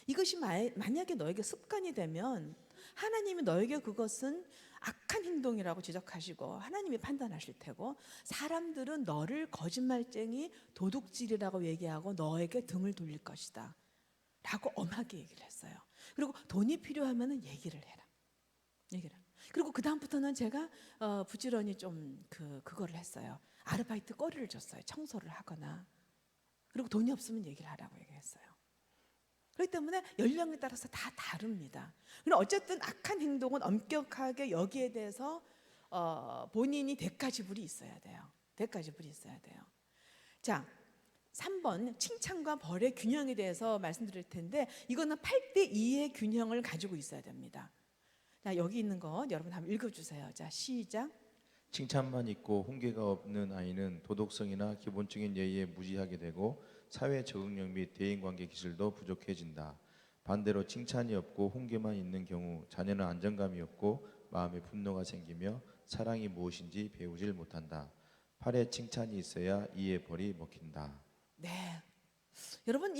이것이 만약에 너에게 습관이 되면 하나님이 너에게 그것은 악한 행동이라고 지적하시고 하나님이 판단하실 테고, 사람들은 너를 거짓말쟁이 도둑질이라고 얘기하고 너에게 등을 돌릴 것이다 라고 엄하게 얘기를 했어요. 그리고 돈이 필요하면 얘기를 해라. 그리고 그 다음부터는 제가 부지런히 좀 그거를 했어요. 아르바이트 거리를 줬어요. 청소를 하거나. 그리고 돈이 없으면 얘기를 하라고 얘기했어요. 그렇기 때문에 연령에 따라서 다 다릅니다. 그럼 어쨌든 악한 행동은 엄격하게 여기에 대해서 본인이 대가지불이 있어야 돼요. 대가지불이 있어야 돼요. 자, 3번 칭찬과 벌의 균형에 대해서 말씀드릴 텐데, 이거는 8대 2의 균형을 가지고 있어야 됩니다. 자, 여기 있는 거 여러분 한번 읽어주세요. 자, 시작. 칭찬만 있고 훈계가 없는 아이는 도덕성이나 기본적인 예의에 무지하게 되고 사회 적응력 및 대인관계 기술도 부족해진다. 반대로 칭찬이 없고 훈계만 있는 경우 자녀는 안정감이 없고 마음에 분노가 생기며 사랑이 무엇인지 배우질 못한다. 8에 칭찬이 있어야 2의 벌이 먹힌다. 네, 여러분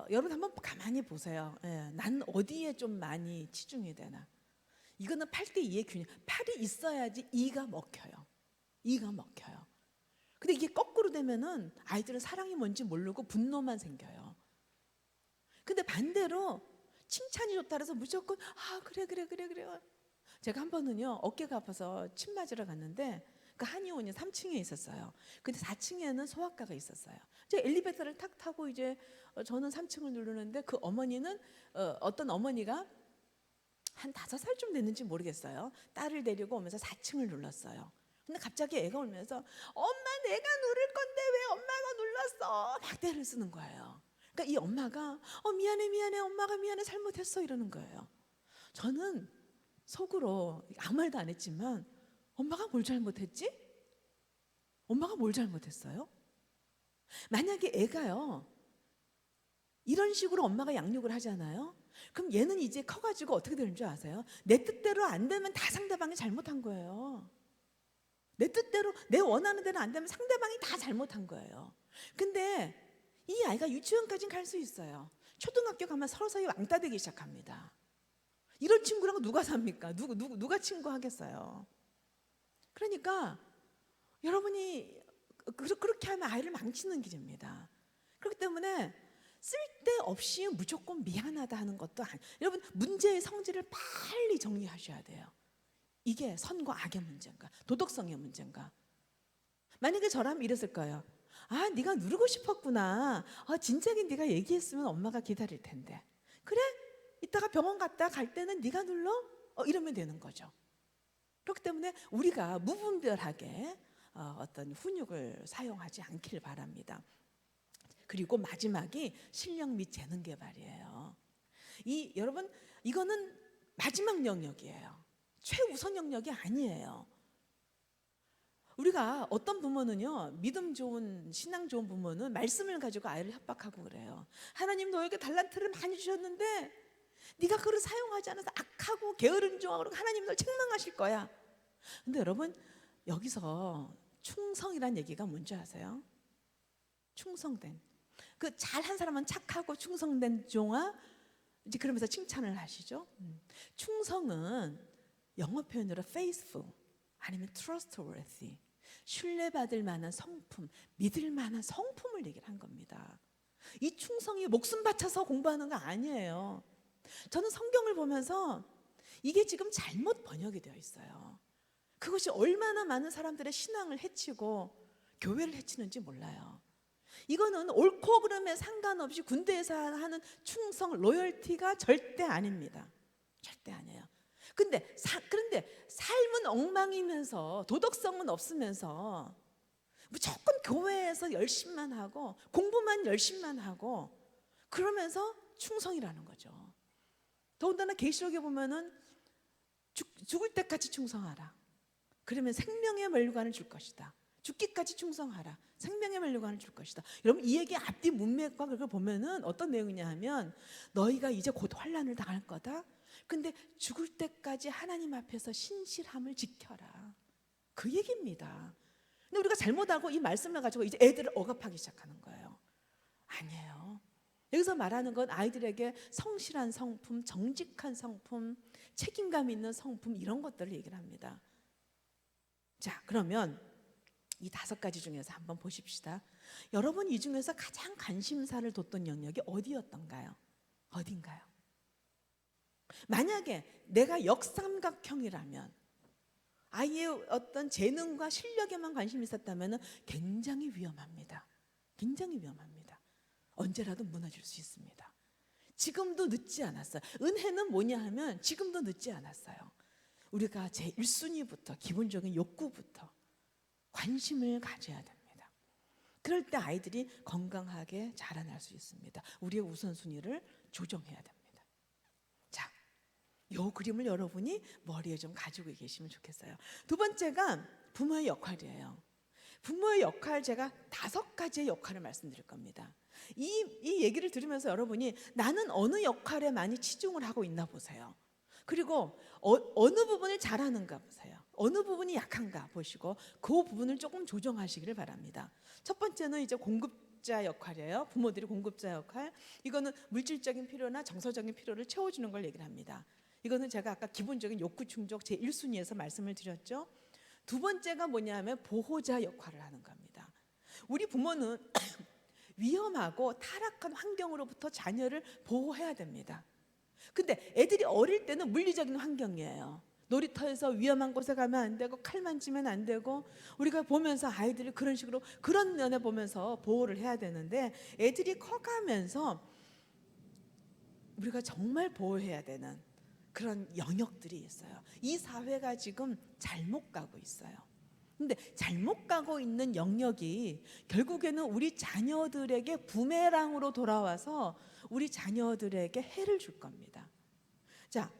여러분 한번 가만히 보세요. 난 어디에 좀 많이 치중이 되나? 이거는 8대 2의 균형. 8이 있어야지 2가 먹혀요. 2가 먹혀요. 근데 이게 거꾸로 되면은 아이들은 사랑이 뭔지 모르고 분노만 생겨요. 근데 반대로 칭찬이 좋다 그래서 무조건 그래. 제가 한 번은요, 어깨가 아파서 침 맞으러 갔는데 그 한의원이 3층에 있었어요. 근데 4층에는 소아과가 있었어요. 이제 엘리베이터를 탁 타고 이제 저는 3층을 누르는데 그 어머니는 어떤 어머니가 한 5살쯤 됐는지 모르겠어요. 딸을 데리고 오면서 4층을 눌렀어요. 근데 갑자기 애가 울면서 엄마 내가 누를 건데 왜 엄마가 눌렀어? 막 대를 쓰는 거예요. 그러니까 이 엄마가 미안해 엄마가 미안해 잘못했어 이러는 거예요. 저는 속으로 아무 말도 안 했지만 엄마가 뭘 잘못했지? 엄마가 뭘 잘못했어요? 만약에 애가요 이런 식으로 엄마가 양육을 하잖아요. 그럼 얘는 이제 커가지고 어떻게 되는 줄 아세요? 내 뜻대로 안 되면 다 상대방이 잘못한 거예요. 내 뜻대로 내 원하는 대로 안 되면 상대방이 다 잘못한 거예요. 근데 이 아이가 유치원까지는 갈 수 있어요. 초등학교 가면 서로서로 왕따 되기 시작합니다. 이런 친구랑 누가 삽니까? 누가 친구하겠어요? 그러니까 여러분이 그렇게 하면 아이를 망치는 길입니다. 그렇기 때문에 쓸데없이 무조건 미안하다 하는 것도 여러분 문제의 성질을 빨리 정리하셔야 돼요. 이게 선과 악의 문제인가 도덕성의 문제인가. 만약에 저라면 이랬을 거예요. 네가 누르고 싶었구나. 진작에 네가 얘기했으면 엄마가 기다릴 텐데. 그래? 이따가 병원 갔다 갈 때는 네가 눌러? 이러면 되는 거죠. 그렇기 때문에 우리가 무분별하게 어떤 훈육을 사용하지 않기를 바랍니다. 그리고 마지막이 실력 및 재능 개발이에요. 여러분 이거는 마지막 영역이에요. 최우선 영역이 아니에요. 우리가 어떤 부모는요, 믿음 좋은 신앙 좋은 부모는 말씀을 가지고 아이를 협박하고 그래요. 하나님 너에게 달란트를 많이 주셨는데 네가 그걸 사용하지 않아서 악하고 게으른 종하고 하나님 널 책망하실 거야. 근데 여러분 여기서 충성이란 얘기가 뭔지 아세요? 충성된 그 잘한 사람은 착하고 충성된 종아 이제 그러면서 칭찬을 하시죠. 충성은 영어 표현으로 faithful 아니면 trustworthy 신뢰받을 만한 성품, 믿을 만한 성품을 얘기를 한 겁니다. 이 충성이 목숨 바쳐서 공부하는 거 아니에요. 저는 성경을 보면서 이게 지금 잘못 번역이 되어 있어요. 그것이 얼마나 많은 사람들의 신앙을 해치고 교회를 해치는지 몰라요. 이거는 옳고 그름에 상관없이 군대에서 하는 충성, 로열티가 절대 아닙니다. 절대 아니에요. 그런데 삶은 엉망이면서 도덕성은 없으면서 무조건 교회에서 열심만 하고 공부만 열심만 하고 그러면서 충성이라는 거죠. 더군다나 계시록에 보면은 죽을 때까지 충성하라. 그러면 생명의 멸관을 줄 것이다. 죽기까지 충성하라. 생명의 멸류관을 줄 것이다. 여러분 이 얘기 앞뒤 문맥과 그걸 보면은 어떤 내용이냐 하면 너희가 이제 곧 환난을 당할 거다. 근데 죽을 때까지 하나님 앞에서 신실함을 지켜라. 그 얘기입니다. 근데 우리가 잘못 알고 이 말씀을 가지고 이제 애들을 억압하기 시작하는 거예요. 아니에요. 여기서 말하는 건 아이들에게 성실한 성품, 정직한 성품, 책임감 있는 성품 이런 것들을 얘기를 합니다. 자, 그러면 이 5가지 중에서 한번 보십시다. 여러분 이 중에서 가장 관심사를 뒀던 영역이 어디였던가요? 어딘가요? 만약에 내가 역삼각형이라면 아이의 어떤 재능과 실력에만 관심이 있었다면 굉장히 위험합니다. 굉장히 위험합니다. 언제라도 무너질 수 있습니다. 지금도 늦지 않았어요. 은혜는 뭐냐 하면 지금도 늦지 않았어요. 우리가 제 1순위부터 기본적인 욕구부터 관심을 가져야 됩니다. 그럴 때 아이들이 건강하게 자라날 수 있습니다. 우리의 우선순위를 조정해야 됩니다. 자, 요 그림을 여러분이 머리에 좀 가지고 계시면 좋겠어요. 두 번째가 부모의 역할이에요. 부모의 역할 제가 5가지의 역할을 말씀드릴 겁니다. 이 얘기를 들으면서 여러분이 나는 어느 역할에 많이 치중을 하고 있나 보세요. 그리고 어느 부분을 잘하는가 보세요. 어느 부분이 약한가 보시고 그 부분을 조금 조정하시기를 바랍니다. 첫 번째는 이제 공급자 역할이에요. 부모들이 공급자 역할. 이거는 물질적인 필요나 정서적인 필요를 채워주는 걸 얘기를 합니다. 이거는 제가 아까 기본적인 욕구 충족 제 1순위에서 말씀을 드렸죠. 두 번째가 뭐냐면 보호자 역할을 하는 겁니다. 우리 부모는 위험하고 타락한 환경으로부터 자녀를 보호해야 됩니다. 근데 애들이 어릴 때는 물리적인 환경이에요. 놀이터에서 위험한 곳에 가면 안 되고 칼 만지면 안 되고 우리가 보면서 아이들이 그런 식으로 그런 면에 보면서 보호를 해야 되는데 애들이 커가면서 우리가 정말 보호해야 되는 그런 영역들이 있어요. 이 사회가 지금 잘못 가고 있어요. 근데 잘못 가고 있는 영역이 결국에는 우리 자녀들에게 부메랑으로 돌아와서 우리 자녀들에게 해를 줄 겁니다. 자,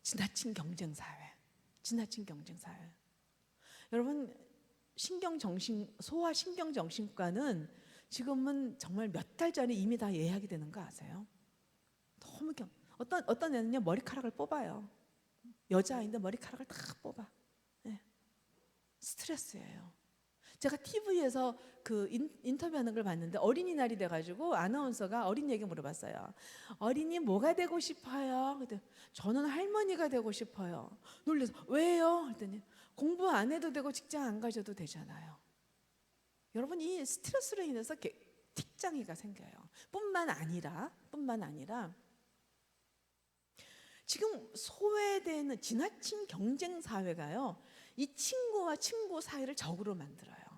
지나친 경쟁 사회. 지나친 경쟁 사회. 여러분 소아 신경정신과는 지금은 정말 몇 달 전에 이미 다 예약이 되는 거 아세요? 너무 어떤 애는요 머리카락을 뽑아요. 여자아이인데 머리카락을 다 뽑아. 네. 스트레스예요. 제가 TV에서 그 인터뷰하는 걸 봤는데 어린이날이 돼가지고 아나운서가 어린이에게 물어봤어요. 어린이 뭐가 되고 싶어요? 그랬더니 저는 할머니가 되고 싶어요. 놀라서 왜요? 그랬더니 공부 안 해도 되고 직장 안 가셔도 되잖아요. 여러분 이 스트레스로 인해서 틱장애가 생겨요. 뿐만 아니라 지금 소외되는 지나친 경쟁 사회가요. 이 친구와 친구 사이를 적으로 만들어요.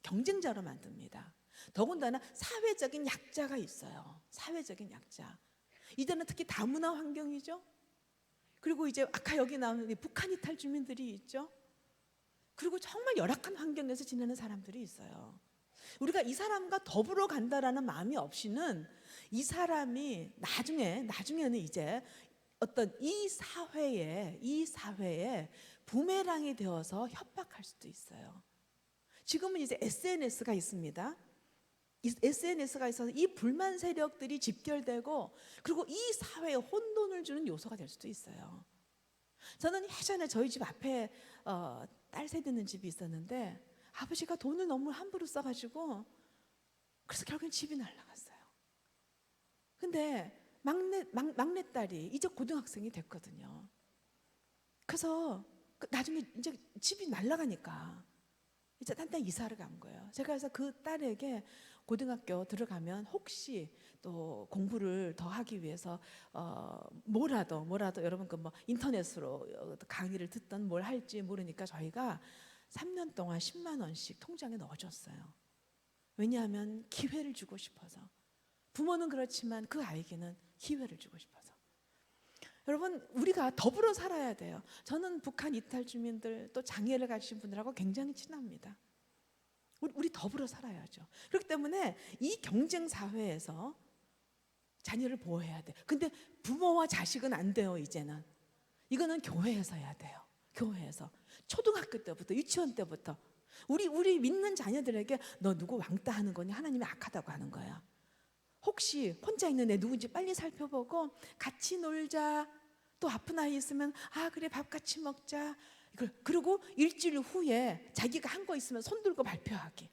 경쟁자로 만듭니다. 더군다나 사회적인 약자가 있어요. 사회적인 약자. 이제는 특히 다문화 환경이죠. 그리고 이제 아까 여기 나오는 북한 이탈 주민들이 있죠. 그리고 정말 열악한 환경에서 지내는 사람들이 있어요. 우리가 이 사람과 더불어 간다라는 마음이 없이는 이 사람이 나중에는 이제 어떤 이 사회에 부메랑이 되어서 협박할 수도 있어요. 지금은 이제 SNS가 있습니다. 이 SNS가 있어서 이 불만 세력들이 집결되고 그리고 이 사회에 혼돈을 주는 요소가 될 수도 있어요. 저는 예전에 저희 집 앞에 딸 세대는 집이 있었는데 아버지가 돈을 너무 함부로 써가지고 그래서 결국엔 집이 날아갔어요. 근데 막내딸이 이제 고등학생이 됐거든요. 그래서 나중에 이제 집이 날아가니까 이제 딴 데 이사를 간 거예요. 제가 그래서 그 딸에게 고등학교 들어가면 혹시 또 공부를 더 하기 위해서 뭐라도 여러분 그 뭐 인터넷으로 강의를 듣던 뭘 할지 모르니까 저희가 3년 동안 10만 원씩 통장에 넣어줬어요. 왜냐하면 기회를 주고 싶어서. 부모는 그렇지만 그 아이에게는 기회를 주고 싶어서. 여러분 우리가 더불어 살아야 돼요. 저는 북한 이탈 주민들 또 장애를 가지신 분들하고 굉장히 친합니다. 우리 더불어 살아야죠. 그렇기 때문에 이 경쟁 사회에서 자녀를 보호해야 돼. 근데 부모와 자식은 안 돼요. 이제는 이거는 교회에서 해야 돼요. 교회에서 초등학교 때부터 유치원 때부터 우리 믿는 자녀들에게 너 누구 왕따 하는 거니? 하나님이 악하다고 하는 거야. 혹시 혼자 있는 애 누군지 빨리 살펴보고 같이 놀자. 또 아픈 아이 있으면 그래 밥 같이 먹자. 그리고 일주일 후에 자기가 한 거 있으면 손 들고 발표하기.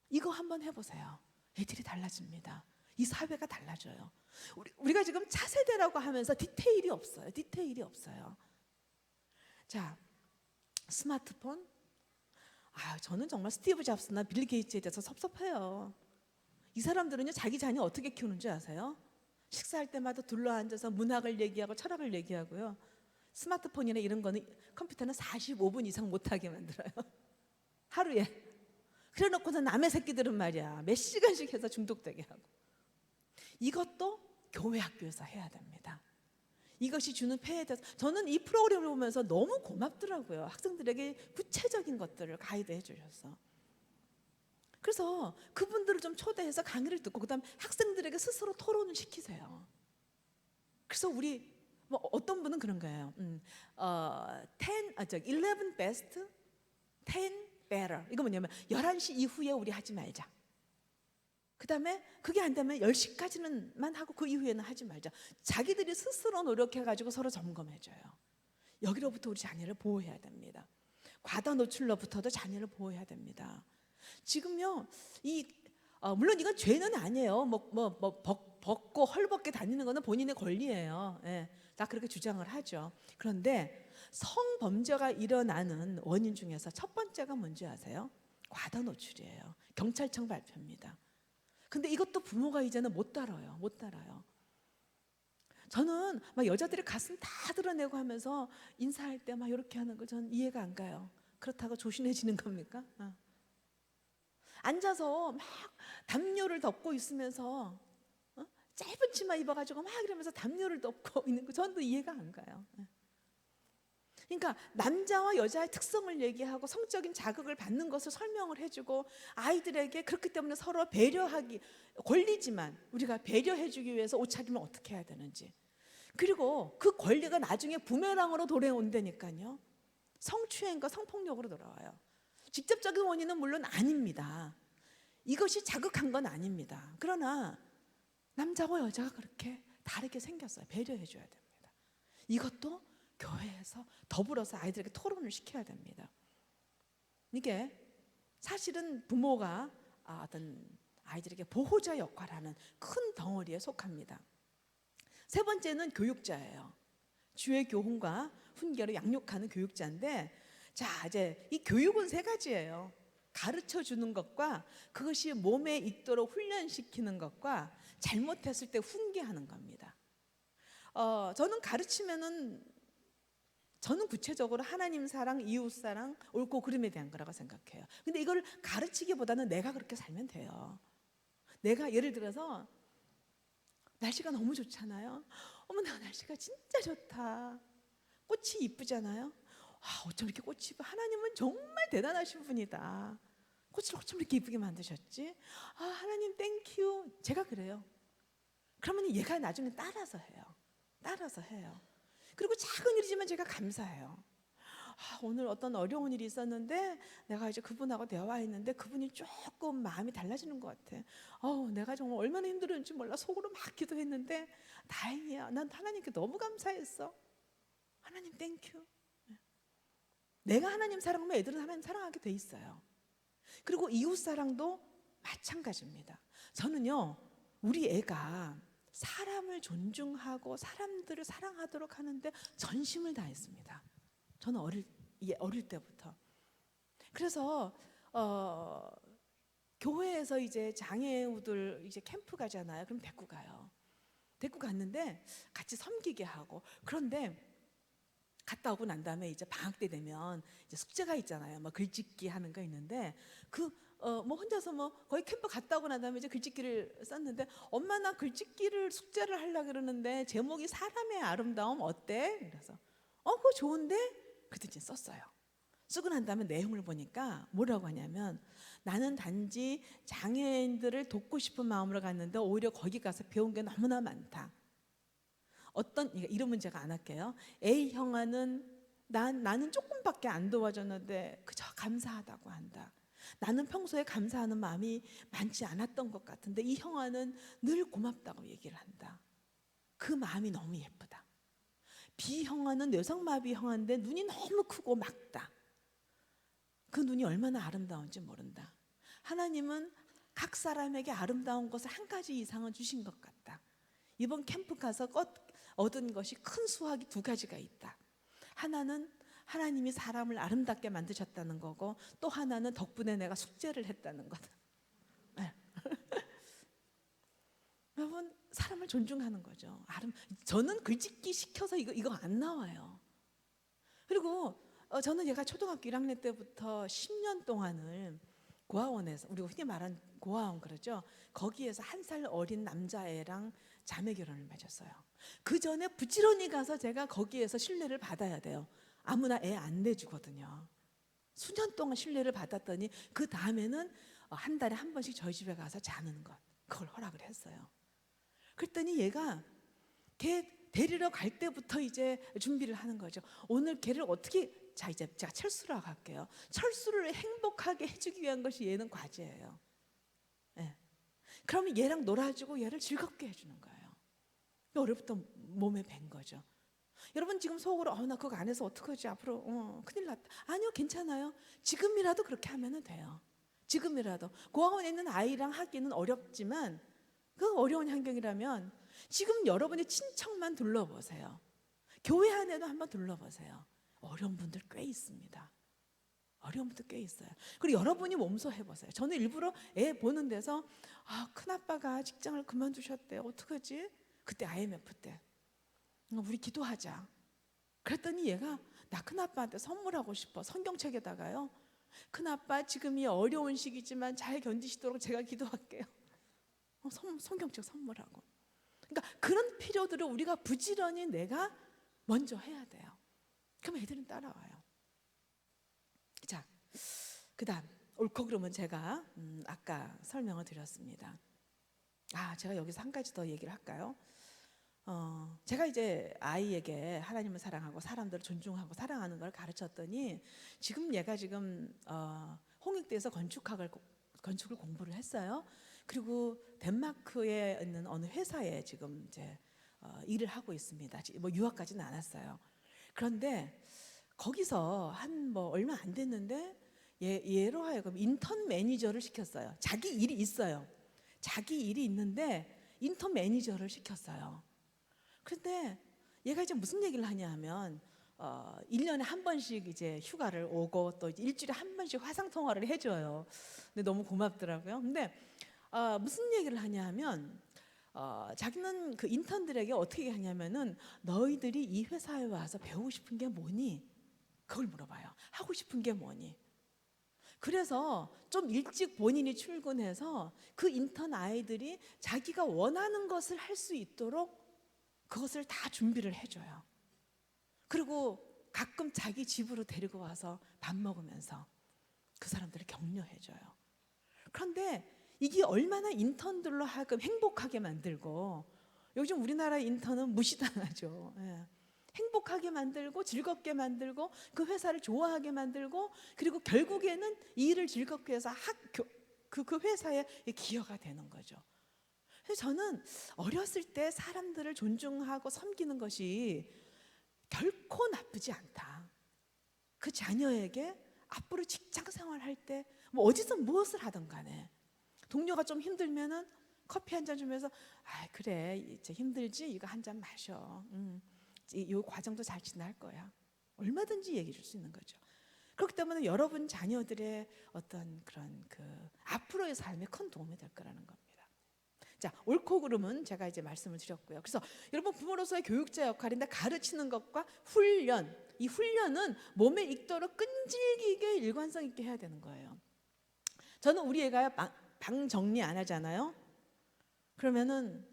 이거 한번 해보세요. 애들이 달라집니다. 이 사회가 달라져요. 우리가 지금 차세대라고 하면서 디테일이 없어요. 디테일이 없어요. 자, 스마트폰. 저는 정말 스티브 잡스나 빌 게이츠에 대해서 섭섭해요. 이 사람들은요, 자기 자녀 어떻게 키우는지 아세요? 식사할 때마다 둘러앉아서 문학을 얘기하고 철학을 얘기하고요. 스마트폰이나 이런 거는, 컴퓨터는 45분 이상 못하게 만들어요. 하루에. 그래 놓고서 남의 새끼들은 말이야 몇 시간씩 해서 중독되게 하고. 이것도 교회 학교에서 해야 됩니다. 이것이 주는 폐해에 대해서 저는 이 프로그램을 보면서 너무 고맙더라고요. 학생들에게 구체적인 것들을 가이드해 주셔서. 그래서 그분들을 좀 초대해서 강의를 듣고 그다음 학생들에게 스스로 토론을 시키세요. 그래서 우리 뭐 어떤 분은 그런 거예요. 11 best, 10 better. 이거 뭐냐면 11시 이후에 우리 하지 말자. 그 다음에 그게 안 되면 10시까지는만 하고 그 이후에는 하지 말자. 자기들이 스스로 노력해가지고 서로 점검해줘요. 여기로부터 우리 자녀를 보호해야 됩니다. 과다 노출로부터도 자녀를 보호해야 됩니다. 지금요, 물론 이건 죄는 아니에요. 벗고 헐벗게 다니는 거는 본인의 권리예요. 예, 다 그렇게 주장을 하죠. 그런데 성범죄가 일어나는 원인 중에서 첫 번째가 뭔지 아세요? 과다 노출이에요. 경찰청 발표입니다. 근데 이것도 부모가 이제는 못 따라요. 못 따라요. 저는 막 여자들이 가슴 다 드러내고 하면서 인사할 때 막 이렇게 하는 거 전 이해가 안 가요. 그렇다고 조신해지는 겁니까? 앉아서 막 담요를 덮고 있으면서 짧은 치마 입어가지고 막 이러면서 담요를 덮고 있는 거 저는 이해가 안 가요. 그러니까 남자와 여자의 특성을 얘기하고 성적인 자극을 받는 것을 설명을 해주고 아이들에게 그렇기 때문에 서로 배려하기 권리지만 우리가 배려해주기 위해서 옷차림을 어떻게 해야 되는지, 그리고 그 권리가 나중에 부메랑으로 돌아온다니까요. 성추행과 성폭력으로 돌아와요. 직접적인 원인은 물론 아닙니다. 이것이 자극한 건 아닙니다. 그러나 남자와 여자가 그렇게 다르게 생겼어요. 배려해줘야 됩니다. 이것도 교회에서 더불어서 아이들에게 토론을 시켜야 됩니다. 이게 사실은 부모가 어떤 아이들에게 보호자 역할을 하는 큰 덩어리에 속합니다. 세 번째는 교육자예요. 주의 교훈과 훈계로 양육하는 교육자인데, 자, 이제 이 교육은 세 가지예요. 가르쳐 주는 것과 그것이 몸에 익도록 훈련시키는 것과 잘못했을 때 훈계하는 겁니다. 저는 가르치면은 저는 구체적으로 하나님 사랑, 이웃 사랑, 옳고 그름에 대한 거라고 생각해요. 근데 이걸 가르치기보다는 내가 그렇게 살면 돼요. 내가 예를 들어서 날씨가 너무 좋잖아요. 어머나 날씨가 진짜 좋다. 꽃이 이쁘잖아요. 어쩜 이렇게 꽃이 이뻐. 하나님은 정말 대단하신 분이다. 꽃을 어쩜 이렇게 이쁘게 만드셨지? 하나님 땡큐. 제가 그래요. 그러면 얘가 나중에 따라서 해요. 따라서 해요. 그리고 작은 일이지만 제가 감사해요. 오늘 어떤 어려운 일이 있었는데 내가 이제 그분하고 대화했는데 그분이 조금 마음이 달라지는 것 같아. 내가 정말 얼마나 힘들었는지 몰라. 속으로 막 기도했는데 다행이야. 난 하나님께 너무 감사했어. 하나님 땡큐. 내가 하나님 사랑하면 애들은 하나님 사랑하게 돼 있어요. 그리고 이웃 사랑도 마찬가지입니다. 저는요, 우리 애가 사람을 존중하고 사람들을 사랑하도록 하는데 전심을 다했습니다. 저는 어릴 때부터. 그래서 교회에서 이제 장애우들 이제 캠프 가잖아요. 그럼 데리고 가요. 데리고 갔는데 같이 섬기게 하고. 그런데 갔다 오고 난 다음에 이제 방학 때 되면 이제 숙제가 있잖아요. 뭐 글짓기 하는 거 있는데 뭐 혼자서 뭐 거의 캠프 갔다 오고 난 다음에 이제 글짓기를 썼는데, 엄마 나 글짓기를 숙제를 하려고 그러는데 제목이 사람의 아름다움 어때? 그래서 그거 좋은데? 그랬더니 썼어요. 쓰고 난 다음에 내용을 보니까 뭐라고 하냐면, 나는 단지 장애인들을 돕고 싶은 마음으로 갔는데 오히려 거기 가서 배운 게 너무나 많다. 이런 문제가 안 할게요. A 형아는 나는 조금밖에 안 도와줬는데 그저 감사하다고 한다. 나는 평소에 감사하는 마음이 많지 않았던 것 같은데 이 형아는 늘 고맙다고 얘기를 한다. 그 마음이 너무 예쁘다. B 형아는 뇌성마비 형아인데 눈이 너무 크고 막다. 그 눈이 얼마나 아름다운지 모른다. 하나님은 각 사람에게 아름다운 것을 한 가지 이상은 주신 것 같다. 이번 캠프 가서 얻은 것이 큰 수확이 두 가지가 있다. 하나는 하나님이 사람을 아름답게 만드셨다는 거고, 또 하나는 덕분에 내가 숙제를 했다는 거다. 네. 여러분, 사람을 존중하는 거죠. 저는 글짓기 시켜서 이거 안 나와요. 그리고 저는 얘가 초등학교 1학년 때부터 10년 동안을 고아원에서, 우리가 흔히 말하는 고아원 그러죠. 거기에서 1살 어린 남자애랑 자매 결혼을 맺었어요. 그 전에 부지런히 가서 제가 거기에서 신뢰를 받아야 돼요. 아무나 애 안 내주거든요. 수년 동안 신뢰를 받았더니 그 다음에는 한 달에 한 번씩 저희 집에 가서 자는 것, 그걸 허락을 했어요. 그랬더니 얘가 걔 데리러 갈 때부터 이제 준비를 하는 거죠. 오늘 걔를 어떻게, 자 이제 제가 철수를 하고 갈게요. 철수를 행복하게 해주기 위한 것이 얘는 과제예요. 네. 그러면 얘랑 놀아주고 얘를 즐겁게 해주는 거예요. 어려부터 몸에 밴 거죠. 여러분 지금 속으로 나 그거 안 해서 어떡하지 앞으로 큰일 났다. 아니요, 괜찮아요. 지금이라도 그렇게 하면 돼요. 지금이라도 고아원에 있는 아이랑 하기는 어렵지만 그 어려운 환경이라면 지금 여러분의 친척만 둘러보세요. 교회 안에도 한번 둘러보세요. 어려운 분들 꽤 있습니다. 어려운 분들 꽤 있어요. 그리고 여러분이 몸소 해보세요. 저는 일부러 애 보는 데서 큰아빠가 직장을 그만두셨대요. 어떡하지? 그때 IMF 때 우리 기도하자. 그랬더니 얘가 나 큰아빠한테 선물하고 싶어. 성경책에다가요. 큰아빠 지금 이 어려운 시기지만 잘 견디시도록 제가 기도할게요. 성경책 선물하고. 그러니까 그런 필요들을 우리가 부지런히 내가 먼저 해야 돼요. 그럼 애들은 따라와요. 자, 그다음 옳고 그름은 제가 아까 설명을 드렸습니다. 제가 여기서 한 가지 더 얘기를 할까요? 제가 이제 아이에게 하나님을 사랑하고 사람들을 존중하고 사랑하는 걸 가르쳤더니 지금 얘가 지금 홍익대에서 건축을 공부를 했어요. 그리고 덴마크에 있는 어느 회사에 지금 이제 일을 하고 있습니다. 뭐 유학까지는 안 왔어요. 그런데 거기서 한 뭐 얼마 안 됐는데 얘로 하여금 인턴 매니저를 시켰어요. 자기 일이 있어요. 자기 일이 있는데 인턴 매니저를 시켰어요. 그런데 얘가 이제 무슨 얘기를 하냐 하면 1년에 한 번씩 이제 휴가를 오고 또 이제 일주일에 한 번씩 화상 통화를 해줘요. 근데 너무 고맙더라고요. 근데 무슨 얘기를 하냐 하면 자기는 그 인턴들에게 어떻게 하냐면은 너희들이 이 회사에 와서 배우고 싶은 게 뭐니? 그걸 물어봐요. 하고 싶은 게 뭐니? 그래서 좀 일찍 본인이 출근해서 그 인턴 아이들이 자기가 원하는 것을 할 수 있도록 그것을 다 준비를 해줘요. 그리고 가끔 자기 집으로 데리고 와서 밥 먹으면서 그 사람들을 격려해줘요. 그런데 이게 얼마나 인턴들로 하여금 행복하게 만들고, 요즘 우리나라 인턴은 무시당하죠. 예. 행복하게 만들고 즐겁게 만들고 그 회사를 좋아하게 만들고, 그리고 결국에는 이 일을 즐겁게 해서 그 회사의 기여가 되는 거죠. 그래서 저는 어렸을 때 사람들을 존중하고 섬기는 것이 결코 나쁘지 않다. 그 자녀에게 앞으로 직장 생활할 때 뭐 어디서 무엇을 하든 간에 동료가 좀 힘들면은 커피 한 잔 주면서 그래 이제 힘들지? 이거 한 잔 마셔. 이 과정도 잘 지날 거야. 얼마든지 얘기해 줄 수 있는 거죠. 그렇기 때문에 여러분 자녀들의 어떤 그런 그 앞으로의 삶에 큰 도움이 될 거라는 겁니다. 자, 옳고 그름은 제가 이제 말씀을 드렸고요. 그래서 여러분 부모로서의 교육자 역할인데 가르치는 것과 훈련, 이 훈련은 몸에 익도록 끈질기게 일관성 있게 해야 되는 거예요. 저는 우리 애가 방 정리 안 하잖아요. 그러면은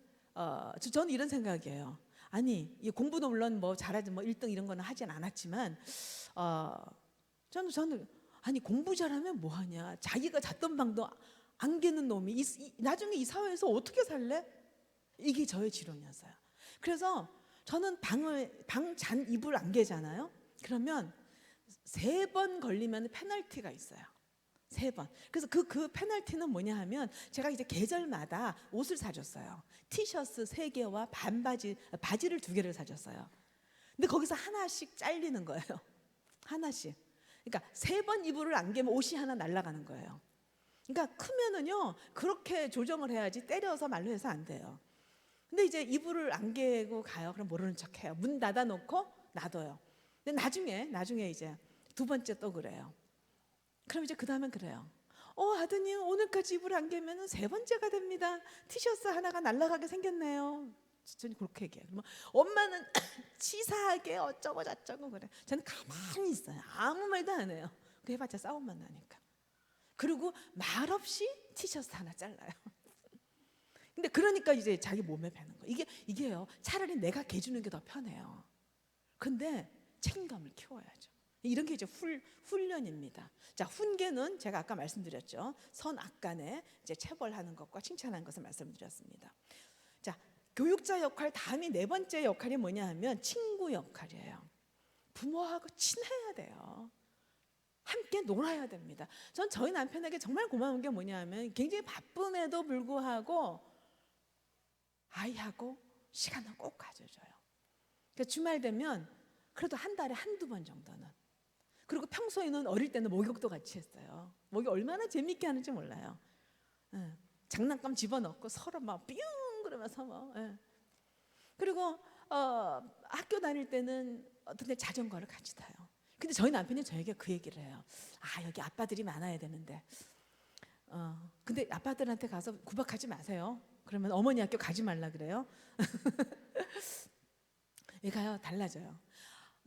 저는 이런 생각이에요. 아니 이 공부도 물론 뭐 잘하지 뭐 1등 이런 거는 하진 않았지만 저는 아니 공부 잘하면 뭐 하냐. 자기가 잤던 방도 안 개는 놈이 나중에 이 사회에서 어떻게 살래? 이게 저의 지론이었어요. 그래서 저는 방 잔 이불 안 개잖아요. 그러면 3번 걸리면 페널티가 있어요. 3번. 그래서 그 페널티는 뭐냐 하면 제가 이제 계절마다 옷을 사줬어요. 티셔츠 3개와 바지를 2개를 사줬어요. 근데 거기서 하나씩 잘리는 거예요. 하나씩. 그러니까 3번 이불을 안개면 옷이 하나 날아가는 거예요. 그러니까 크면은요 그렇게 조정을 해야지 때려서 말로 해서 안 돼요. 근데 이제 이불을 안 개고 가요. 그럼 모르는 척해요. 문 닫아놓고 놔둬요. 근데 나중에 이제 2번째 또 그래요. 그럼 이제 그 다음엔 그래요. 아드님 오늘까지 이불 안 개면 3번째가 됩니다. 티셔츠 하나가 날아가게 생겼네요. 저는 그렇게 얘기해요. 그러면 엄마는 치사하게 어쩌고 저쩌고 그래. 저는 가만히 있어요. 아무 말도 안 해요. 그 해봤자 싸움만 나니까. 그리고 말없이 티셔츠 하나 잘라요. 근데 그러니까 이제 자기 몸에 배는 거예요. 이게요. 차라리 내가 개주는 게 더 편해요. 근데 책임감을 키워야죠. 이런 게 이제 훈련입니다. 자, 훈계는 제가 아까 말씀드렸죠. 선악간에 이제 체벌하는 것과 칭찬하는 것을 말씀드렸습니다. 자, 교육자 역할 다음이 4번째 역할이 뭐냐 하면 친구 역할이에요. 부모하고 친해야 돼요. 함께 놀아야 됩니다. 전 저희 남편에게 정말 고마운 게 뭐냐 하면 굉장히 바쁨에도 불구하고 아이하고 시간을 꼭 가져줘요. 그러니까 주말 되면 그래도 한 달에 1-2번 정도는. 그리고 평소에는 어릴 때는 목욕도 같이 했어요. 목욕 얼마나 재밌게 하는지 몰라요. 장난감 집어넣고 서로 막 뿅 그러면서 뭐. 그리고 학교 다닐 때는 어떤 데 자전거를 같이 타요. 근데 저희 남편이 저에게 그 얘기를 해요. 여기 아빠들이 많아야 되는데 근데 아빠들한테 가서 구박하지 마세요. 그러면 어머니 학교 가지 말라 그래요. 얘가요 달라져요.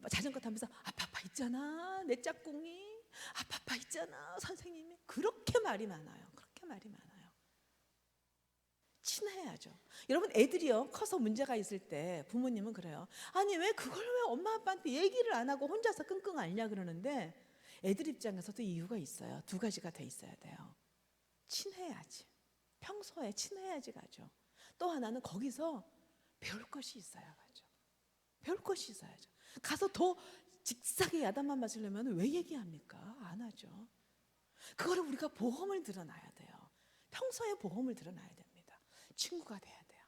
자전거 타면서 아빠빠 있잖아 내 짝꿍이, 아빠빠 있잖아 선생님이. 그렇게 말이 많아요. 그렇게 말이 많아요. 친해야죠. 여러분 애들이요 커서 문제가 있을 때 부모님은 그래요. 아니 왜 그걸 왜 엄마 아빠한테 얘기를 안 하고 혼자서 끙끙 앓냐 그러는데 애들 입장에서도 이유가 있어요. 2가지가 돼 있어야 돼요. 친해야지. 평소에 친해야지 가죠. 또 하나는 거기서 배울 것이 있어야 가죠. 배울 것이 있어야죠. 가서 더 직사게 야단만 맞으려면 왜 얘기합니까? 안 하죠. 그거를 우리가 보험을 들어놔야 돼요. 평소에 보험을 들어놔야 됩니다. 친구가 돼야 돼요.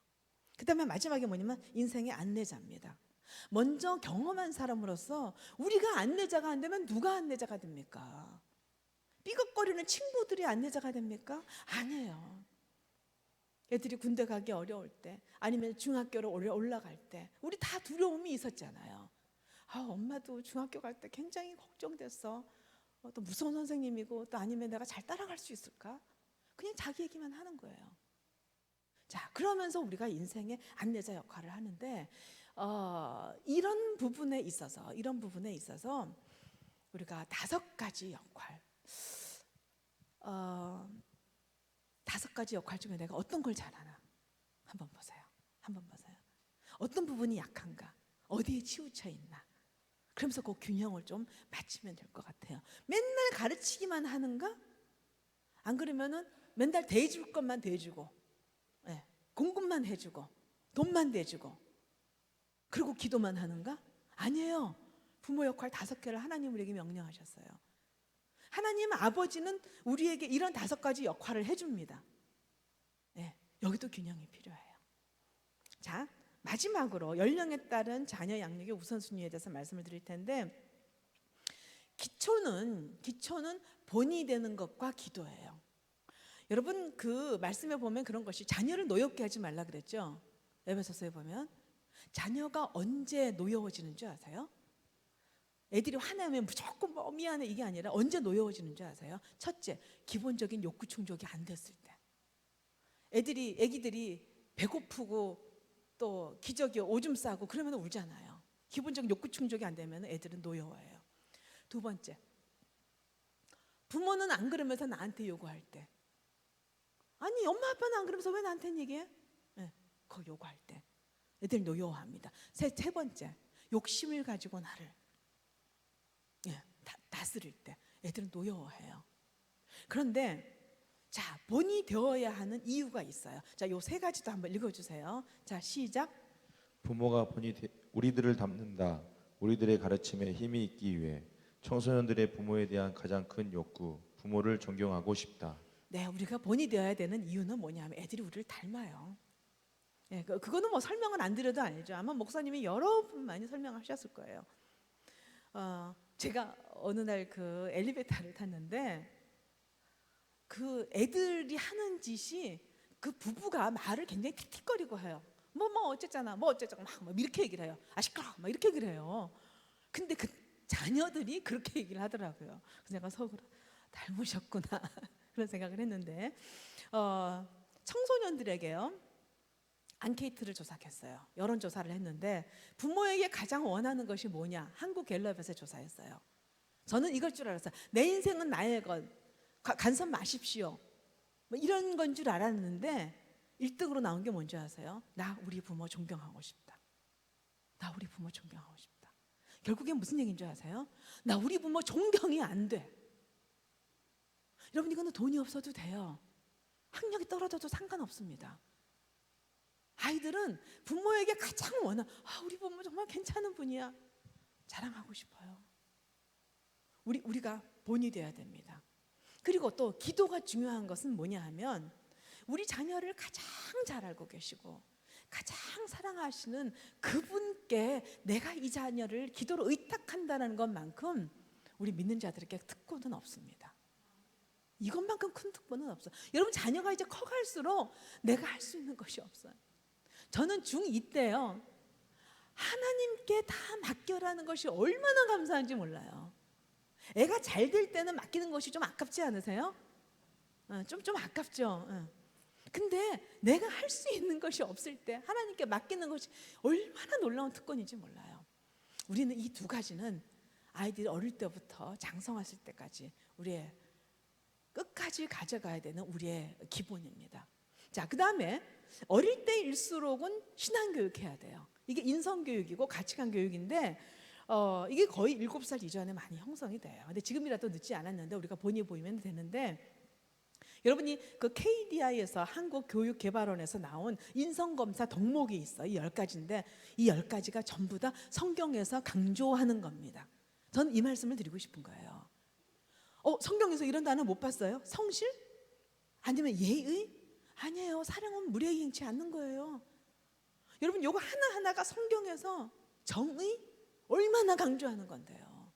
그 다음에 마지막에 뭐냐면 인생의 안내자입니다. 먼저 경험한 사람으로서 우리가 안내자가 안 되면 누가 안내자가 됩니까? 삐걱거리는 친구들이 안내자가 됩니까? 아니에요. 애들이 군대 가기 어려울 때 아니면 중학교로 올라갈 때 우리 다 두려움이 있었잖아요. 엄마도 중학교 갈 때 굉장히 걱정됐어. 또 무서운 선생님이고 또 아니면 내가 잘 따라갈 수 있을까? 그냥 자기 얘기만 하는 거예요. 자, 그러면서 우리가 인생의 안내자 역할을 하는데 이런 부분에 있어서 우리가 5가지 역할 5가지 역할 중에 내가 어떤 걸 잘하나 한번 보세요. 어떤 부분이 약한가? 어디에 치우쳐 있나? 그러면서 그 균형을 좀 맞추면 될 것 같아요. 맨날 가르치기만 하는가? 안 그러면은 맨날 대해줄 것만 대해주고 공급만 해주고 돈만 대주고 그리고 기도만 하는가? 아니에요. 부모 역할 5개를 하나님 우리에게 명령하셨어요. 하나님 아버지는 우리에게 이런 5가지 역할을 해줍니다. 여기도 균형이 필요해요. 자, 마지막으로 연령에 따른 자녀 양육의 우선순위에 대해서 말씀을 드릴 텐데 기초는 본이 되는 것과 기도예요. 여러분 그 말씀에 보면 그런 것이 자녀를 노엽게 하지 말라 그랬죠. 에베소서에 보면 자녀가 언제 노여워지는 줄 아세요? 애들이 화내면 무조건 뭐 미안해 이게 아니라 언제 노여워지는 줄 아세요? 첫째, 기본적인 욕구 충족이 안 됐을 때. 애기들이 배고프고 또 기저귀 오줌 싸고 그러면 울잖아요. 기본적인 욕구 충족이 안 되면 애들은 노여워해요. 2번째, 부모는 안 그러면서 나한테 요구할 때. 아니 엄마 아빠는 안 그러면서 왜 나한테는 얘기해? 그거 요구할 때 애들 노여워합니다. 세 번째, 욕심을 가지고 나를 다스릴 때 애들은 노여워해요. 그런데 자, 본이 되어야 하는 이유가 있어요. 자, 요 3가지도 한번 읽어주세요. 자, 시작. 부모가 우리들을 담는다. 우리들의 가르침에 힘이 있기 위해 청소년들의 부모에 대한 가장 큰 욕구, 부모를 존경하고 싶다. 네, 우리가 본이 되어야 되는 이유는 뭐냐면 애들이 우리를 닮아요. 예, 그거는 뭐 설명은 안 드려도 알죠. 아마 목사님이 여러 분 많이 설명하셨을 거예요. 제가 어느 날 그 엘리베이터를 탔는데 그 애들이 하는 짓이 그 부부가 말을 굉장히 틱틱거리고 해요. 뭐 어쨌잖아, 뭐 어쨌잖아, 막 이렇게 얘기를 해요. 아 시끄러, 막 이렇게 얘기를 해요. 근데 그 자녀들이 그렇게 얘기를 하더라고요. 그래서 내가 속으로 닮으셨구나 그런 생각을 했는데 청소년들에게요 앙케이트를 조사했어요. 여론조사를 했는데 부모에게 가장 원하는 것이 뭐냐? 한국갤럽에서 조사했어요. 저는 이걸 줄 알았어요. 내 인생은 나의 것, 간섭 마십시오. 뭐 이런 건 줄 알았는데 1등으로 나온 게 뭔지 아세요? 나 우리 부모 존경하고 싶다. 나 우리 부모 존경하고 싶다. 결국엔 무슨 얘기인 줄 아세요? 나 우리 부모 존경이 안 돼. 여러분 이거는 돈이 없어도 돼요. 학력이 떨어져도 상관없습니다. 아이들은 부모에게 가장 우리 부모 정말 괜찮은 분이야. 자랑하고 싶어요. 우리가 본이 돼야 됩니다. 그리고 또 기도가 중요한 것은 뭐냐 하면 우리 자녀를 가장 잘 알고 계시고 가장 사랑하시는 그분께 내가 이 자녀를 기도로 의탁한다는 것만큼 우리 믿는 자들에게 특권은 없습니다. 이것만큼 큰 특권은 없어요. 여러분 자녀가 이제 커갈수록 내가 할 수 있는 것이 없어요. 저는 중2 때요 하나님께 다 맡겨라는 것이 얼마나 감사한지 몰라요. 애가 잘 될 때는 맡기는 것이 좀 아깝지 않으세요? 좀 아깝죠. 근데 내가 할 수 있는 것이 없을 때 하나님께 맡기는 것이 얼마나 놀라운 특권인지 몰라요. 우리는 이 두 가지는 아이들이 어릴 때부터 장성하실 때까지 우리의 끝까지 가져가야 되는 우리의 기본입니다. 자, 그 다음에 어릴 때일수록은 신앙교육해야 돼요. 이게 인성교육이고 가치관 교육인데 이게 거의 7살 이전에 많이 형성이 돼요. 근데 지금이라도 늦지 않았는데 우리가 본이 보이면 되는데 여러분이 그 KDI에서 한국교육개발원에서 나온 인성검사 덕목이 있어요. 이 10가지인데 이 10가지가 전부 다 성경에서 강조하는 겁니다. 저는 이 말씀을 드리고 싶은 거예요. 성경에서 이런 단어 못 봤어요? 성실? 아니면 예의? 아니에요. 사랑은 무례히 행치 않는 거예요. 여러분 요거 하나하나가 성경에서 정의 얼마나 강조하는 건데요.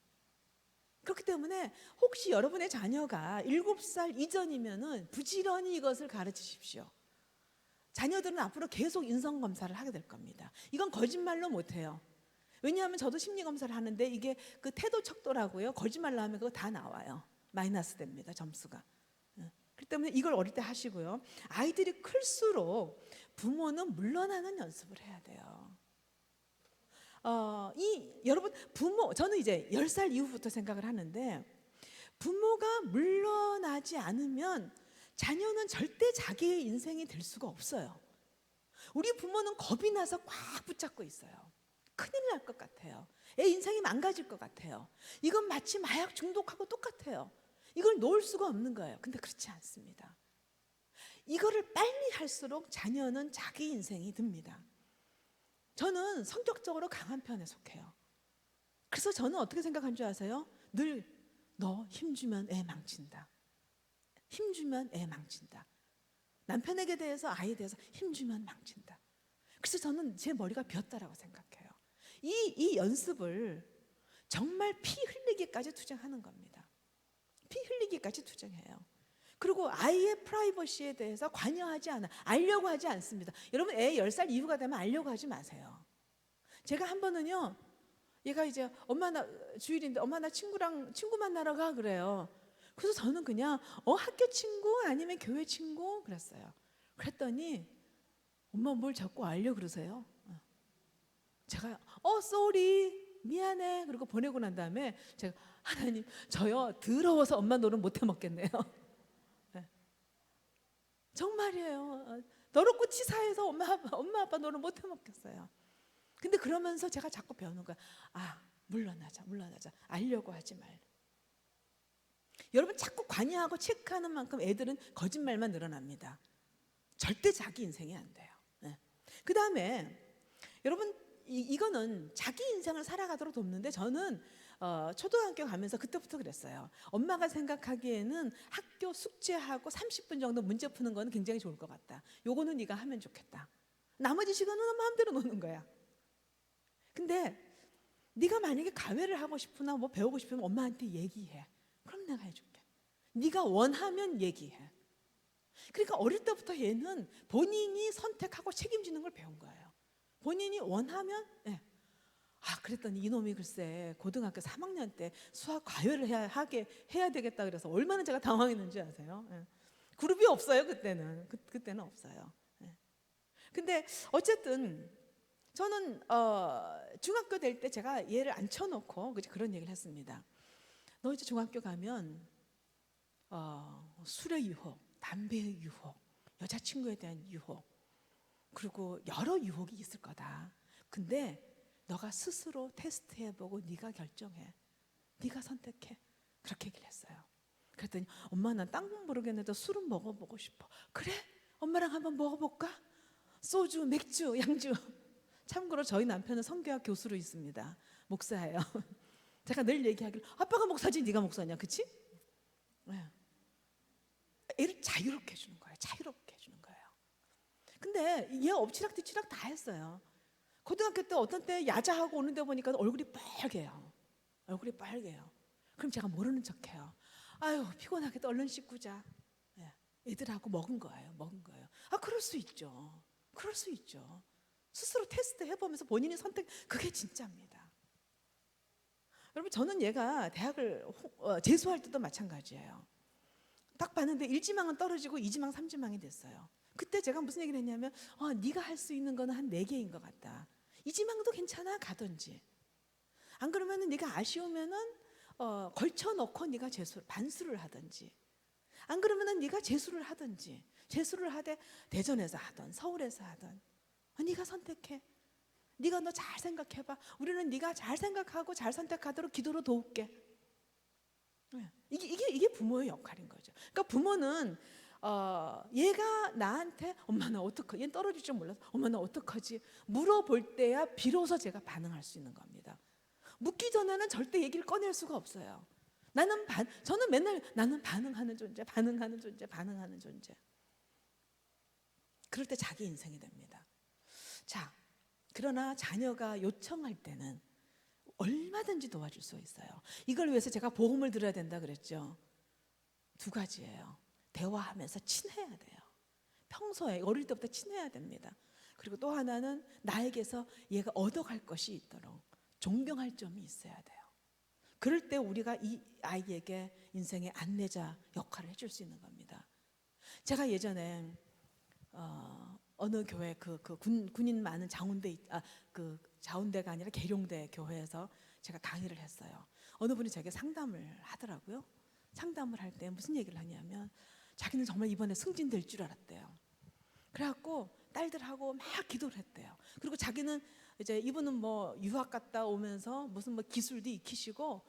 그렇기 때문에 혹시 여러분의 자녀가 7살 이전이면은 부지런히 이것을 가르치십시오. 자녀들은 앞으로 계속 인성검사를 하게 될 겁니다. 이건 거짓말로 못해요. 왜냐하면 저도 심리검사를 하는데 이게 그 태도 척도라고요. 거짓말로 하면 그거 다 나와요. 마이너스 됩니다. 점수가. 그렇기 때문에 이걸 어릴 때 하시고요. 아이들이 클수록 부모는 물러나는 연습을 해야 돼요. 여러분 부모 저는 이제 10살 이후부터 생각을 하는데 부모가 물러나지 않으면 자녀는 절대 자기의 인생이 될 수가 없어요. 우리 부모는 겁이 나서 꽉 붙잡고 있어요. 큰일 날 것 같아요. 애 인생이 망가질 것 같아요. 이건 마치 마약 중독하고 똑같아요. 이걸 놓을 수가 없는 거예요. 근데 그렇지 않습니다. 이거를 빨리 할수록 자녀는 자기 인생이 듭니다. 저는 성격적으로 강한 편에 속해요. 그래서 저는 어떻게 생각한 줄 아세요? 늘 너 힘주면 애 망친다. 힘주면 애 망친다. 남편에게 대해서 아이에 대해서 힘주면 망친다. 그래서 저는 제 머리가 비었다라고 생각해요. 이 연습을 정말 피 흘리기까지 투쟁하는 겁니다. 피 흘리기까지 투쟁해요. 그리고 아이의 프라이버시에 대해서 관여하지 않아 알려고 하지 않습니다. 여러분 애 10살 이후가 되면 알려고 하지 마세요. 제가 한 번은요 얘가 이제 엄마 나 주일인데 엄마 나 친구 만나러 가 그래요. 그래서 저는 그냥 학교 친구 아니면 교회 친구 그랬어요. 그랬더니 엄마 뭘 자꾸 알려 그러세요. 제가 sorry 미안해 그리고 보내고 난 다음에 제가 하나님 저요 더러워서 엄마 노릇 못 해먹겠네요. 정말이에요. 더럽고 치사해서 엄마 아빠 노릇 못 해먹겠어요. 근데 그러면서 제가 자꾸 배우는 거야. 물러나자. 알려고 하지 말. 여러분 자꾸 관여하고 체크하는 만큼 애들은 거짓말만 늘어납니다. 절대 자기 인생이 안 돼요. 그 다음에 여러분 이거는 자기 인생을 살아가도록 돕는데 저는 초등학교 가면서 그때부터 그랬어요. 엄마가 생각하기에는 학교 숙제하고 30분 정도 문제 푸는 거는 굉장히 좋을 것 같다. 요거는 네가 하면 좋겠다. 나머지 시간은 마음대로 노는 거야. 근데 네가 만약에 가외를 하고 싶으나 뭐 배우고 싶으면 엄마한테 얘기해. 그럼 내가 해줄게. 네가 원하면 얘기해. 그러니까 어릴 때부터 얘는 본인이 선택하고 책임지는 걸 배운 거예요. 본인이 원하면 그랬더니 이놈이 글쎄 고등학교 3학년 때 수학 과외를 해야 되겠다 그래서 얼마나 제가 당황했는지 아세요? 그룹이 없어요 그때는. 그때는 없어요. 근데 어쨌든 저는 중학교 될 때 제가 얘를 앉혀놓고 그런 얘기를 했습니다. 너 이제 중학교 가면 술의 유혹, 담배의 유혹, 여자친구에 대한 유혹, 그리고 여러 유혹이 있을 거다. 근데 너가 스스로 테스트해보고 네가 결정해. 네가 선택해. 그렇게 얘기를 했어요. 그랬더니 엄마 난 딴 건 모르겠는데 술은 먹어보고 싶어. 그래? 엄마랑 한번 먹어볼까? 소주, 맥주, 양주. 참고로 저희 남편은 성교학 교수로 있습니다. 목사예요. 제가 늘 얘기하기를 아빠가 목사지 네가 목사냐, 그치? 애를 자유롭게 해주는 거예요. 자유롭게 해주는 거예요. 근데 얘 엎치락뒤치락 다 했어요. 고등학교 때 어떤 때 야자하고 오는데 보니까 얼굴이 빨개요. 얼굴이 빨개요. 그럼 제가 모르는 척해요. 아유 피곤하겠다 얼른 씻고 자. 애들하고 먹은 거예요. 그럴 수 있죠. 그럴 수 있죠. 스스로 테스트 해보면서 본인이 선택, 그게 진짜입니다. 여러분 저는 얘가 대학을 재수할 때도 마찬가지예요. 딱 봤는데 1지망은 떨어지고 2지망 3지망이 됐어요. 그때 제가 무슨 얘기를 했냐면 네가 할 수 있는 거는 한 4개인 것 같다. 2지망도 괜찮아 가든지. 안 그러면 네가 아쉬우면은 걸쳐놓고 네가 반수를 하든지. 안 그러면은 네가 재수를 하든지. 재수를 하되 대전에서 하든 서울에서 하든 네가 선택해. 네가 너 잘 생각해봐. 우리는 네가 잘 생각하고 잘 선택하도록 기도로 도울게. 이게 부모의 역할인 거죠. 그러니까 부모는 얘가 나한테 엄마 나 어떡하지? 얘는 떨어질 줄 몰라서 엄마 나 어떡하지? 물어볼 때야 비로소 제가 반응할 수 있는 겁니다. 묻기 전에는 절대 얘기를 꺼낼 수가 없어요. 저는 맨날 나는 반응하는 존재. 그럴 때 자기 인생이 됩니다. 자, 그러나 자녀가 요청할 때는 얼마든지 도와줄 수 있어요. 이걸 위해서 제가 보험을 들어야 된다 그랬죠. 2가지예요. 대화하면서 친해야 돼요. 평소에 어릴 때부터 친해야 됩니다. 그리고 또 하나는 나에게서 얘가 얻어갈 것이 있도록 존경할 점이 있어야 돼요. 그럴 때 우리가 이 아이에게 인생의 안내자 역할을 해줄 수 있는 겁니다. 제가 예전에 어느 교회 군인 많은 자운대가 아니라 계룡대 교회에서 제가 강의를 했어요. 어느 분이 저에게 상담을 하더라고요. 상담을 할 때 무슨 얘기를 하냐면 자기는 정말 이번에 승진될 줄 알았대요. 그래갖고 딸들하고 막 기도를 했대요. 그리고 자기는 이제 이분은 뭐 유학 갔다 오면서 무슨 뭐 기술도 익히시고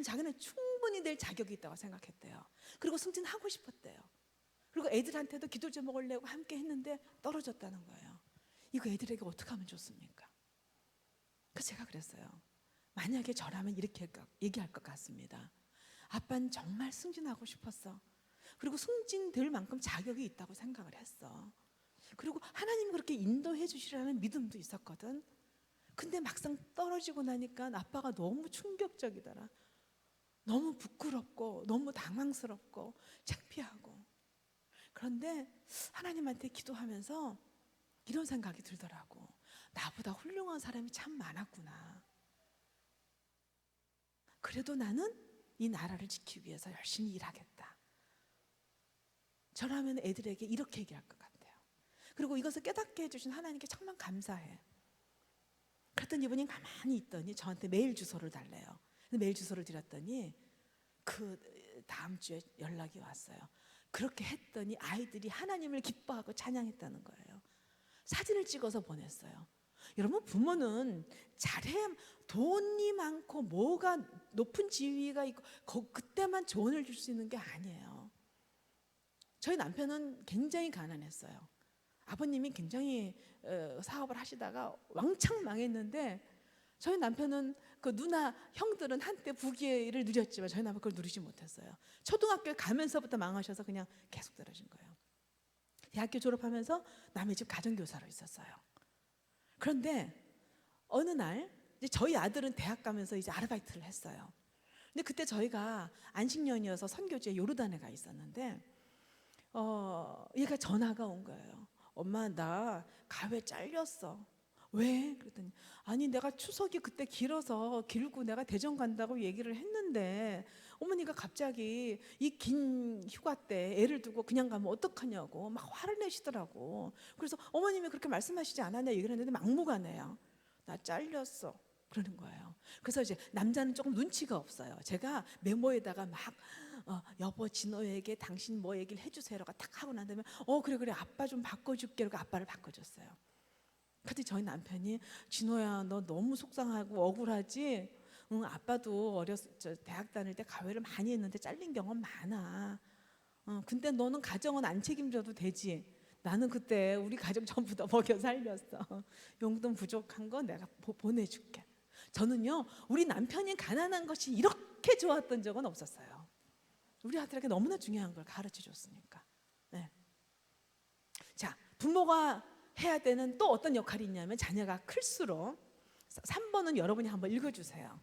자기는 충분히 될 자격이 있다고 생각했대요. 그리고 승진하고 싶었대요. 그리고 애들한테도 기도 제목을 내고 함께 했는데 떨어졌다는 거예요. 이거 애들에게 어떻게 하면 좋습니까? 그래서 제가 그랬어요. 만약에 저라면 이렇게 얘기할 것 같습니다. 아빠는 정말 승진하고 싶었어. 그리고 승진될 만큼 자격이 있다고 생각을 했어. 그리고 하나님 그렇게 인도해 주시라는 믿음도 있었거든. 근데 막상 떨어지고 나니까 아빠가 너무 충격적이더라. 너무 부끄럽고 너무 당황스럽고 창피하고. 그런데 하나님한테 기도하면서 이런 생각이 들더라고. 나보다 훌륭한 사람이 참 많았구나. 그래도 나는 이 나라를 지키기 위해서 열심히 일하겠다. 저라면 애들에게 이렇게 얘기할 것 같아요. 그리고 이것을 깨닫게 해주신 하나님께 정말 감사해. 그랬더니 이분이 가만히 있더니 저한테 메일 주소를 달래요. 메일 주소를 드렸더니 그 다음 주에 연락이 왔어요. 그렇게 했더니 아이들이 하나님을 기뻐하고 찬양했다는 거예요. 사진을 찍어서 보냈어요. 여러분 부모는 잘해 돈이 많고 뭐가 높은 지위가 있고 그때만 조언을 줄 수 있는 게 아니에요. 저희 남편은 굉장히 가난했어요. 아버님이 굉장히 사업을 하시다가 왕창 망했는데 저희 남편은 그 누나 형들은 한때 부귀를 누렸지만 저희 남편 그걸 누리지 못했어요. 초등학교에 가면서부터 망하셔서 그냥 계속 떨어진 거예요. 대학교 졸업하면서 남의 집 가정교사로 있었어요. 그런데 어느 날 이제 저희 아들은 대학 가면서 이제 아르바이트를 했어요. 근데 그때 저희가 안식년이어서 선교지에 요르단에 가 있었는데 얘가 전화가 온 거예요. 엄마 나 가회 잘렸어. 왜? 그랬더니 아니 내가 추석이 그때 길고 내가 대전 간다고 얘기를 했는데 어머니가 갑자기 이 긴 휴가 때 애를 두고 그냥 가면 어떡하냐고 막 화를 내시더라고. 그래서 어머님이 그렇게 말씀하시지 않았냐 얘기를 했는데 막무가내요. 나 잘렸어. 그러는 거예요. 그래서 이제 남자는 조금 눈치가 없어요. 제가 메모에다가 막 여보 진호에게 당신 뭐 얘기를 해주세요가 딱 하고 난 다음에 그래 아빠 좀 바꿔줄게. 그러고 아빠를 바꿔줬어요. 근데 저희 남편이 진호야 너 너무 속상하고 억울하지? 응, 아빠도 대학 다닐 때 가회를 많이 했는데 잘린 경험 많아. 근데 너는 가정은 안 책임져도 되지. 나는 그때 우리 가정 전부 다 먹여 살렸어. 용돈 부족한 거 내가 보내줄게. 저는요 우리 남편이 가난한 것이 이렇게 좋았던 적은 없었어요. 우리 아들에게 너무나 중요한 걸 가르쳐 줬으니까. 네. 자, 부모가 해야 되는 또 어떤 역할이 있냐면 자녀가 클수록 3번은 여러분이 한번 읽어주세요.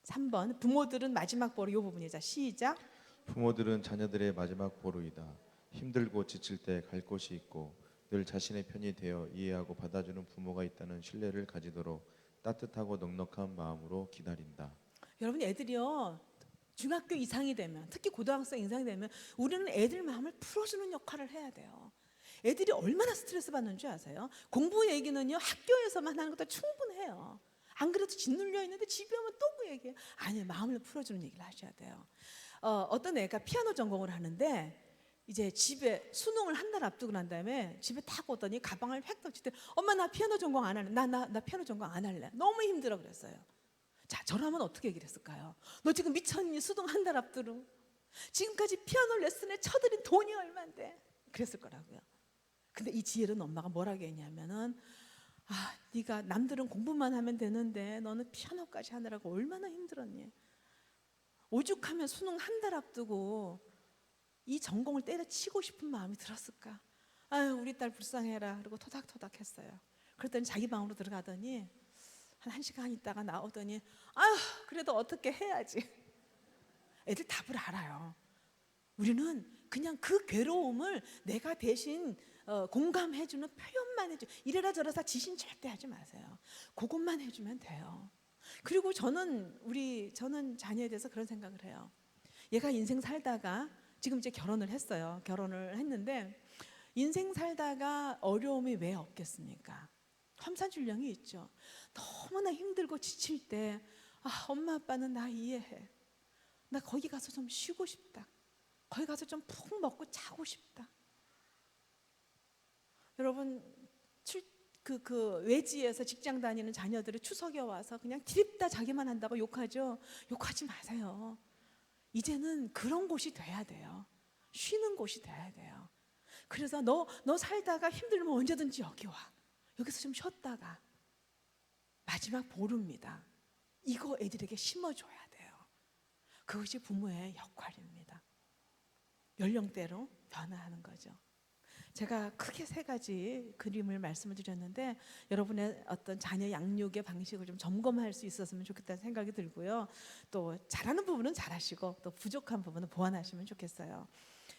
3번 부모들은 마지막 보루 이 부분이자 시작. 부모들은 자녀들의 마지막 보루이다. 힘들고 지칠 때 갈 곳이 있고 늘 자신의 편이 되어 이해하고 받아주는 부모가 있다는 신뢰를 가지도록 따뜻하고 넉넉한 마음으로 기다린다. 여러분 애들이요 중학교 이상이 되면 특히 고등학생 이상이 되면 우리는 애들 마음을 풀어주는 역할을 해야 돼요. 애들이 얼마나 스트레스 받는 줄 아세요? 공부 얘기는요 학교에서만 하는 것도 충분해요. 안 그래도 짓눌려 있는데 집에 오면 또 그 얘기해요. 아니 마음을 풀어주는 얘기를 하셔야 돼요. 어떤 애가 피아노 전공을 하는데 이제 집에 수능을 한 달 앞두고 난 다음에 집에 딱 오더니 가방을 획 던질 때 엄마 나 피아노 전공 안 할래. 나 피아노 전공 안 할래. 너무 힘들어 그랬어요. 자 저라면 어떻게 얘기를 했을까요? 너 지금 미쳤니? 수능 한 달 앞두고 지금까지 피아노 레슨에 쳐들인 돈이 얼만데 그랬을 거라고요. 근데 이 지혜로운 엄마가 뭐라고 했냐면은 네가 남들은 공부만 하면 되는데 너는 피아노까지 하느라고 얼마나 힘들었니? 오죽하면 수능 한 달 앞두고 이 전공을 때려치고 싶은 마음이 들었을까? 아유 우리 딸 불쌍해라. 그리고 토닥토닥 했어요. 그랬더니 자기 방으로 들어가더니 한 1시간 있다가 나오더니 아유 그래도 어떻게 해야지. 애들 답을 알아요. 우리는 그냥 그 괴로움을 내가 대신 공감해주는 표현만 해줘. 이래라 저래라 지신 절대 하지 마세요. 그것만 해주면 돼요. 그리고 저는 자녀에 대해서 그런 생각을 해요. 얘가 인생 살다가 지금 이제 결혼을 했어요. 결혼을 했는데 인생 살다가 어려움이 왜 없겠습니까? 험산줄령이 있죠. 너무나 힘들고 지칠 때 엄마 아빠는 나 이해해. 나 거기 가서 좀 쉬고 싶다. 거기 가서 좀 푹 먹고 자고 싶다. 여러분 그 외지에서 직장 다니는 자녀들이 추석에 와서 그냥 드립다 자기만 한다고 욕하죠. 욕하지 마세요. 이제는 그런 곳이 돼야 돼요. 쉬는 곳이 돼야 돼요. 그래서 너 살다가 힘들면 언제든지 여기 와. 여기서 좀 쉬었다가 마지막 보루입니다. 이거 애들에게 심어줘야 돼요. 그것이 부모의 역할입니다. 연령대로 변화하는 거죠. 제가 크게 3가지 그림을 말씀을 드렸는데 여러분의 어떤 자녀 양육의 방식을 좀 점검할 수 있었으면 좋겠다는 생각이 들고요. 또 잘하는 부분은 잘하시고 또 부족한 부분은 보완하시면 좋겠어요.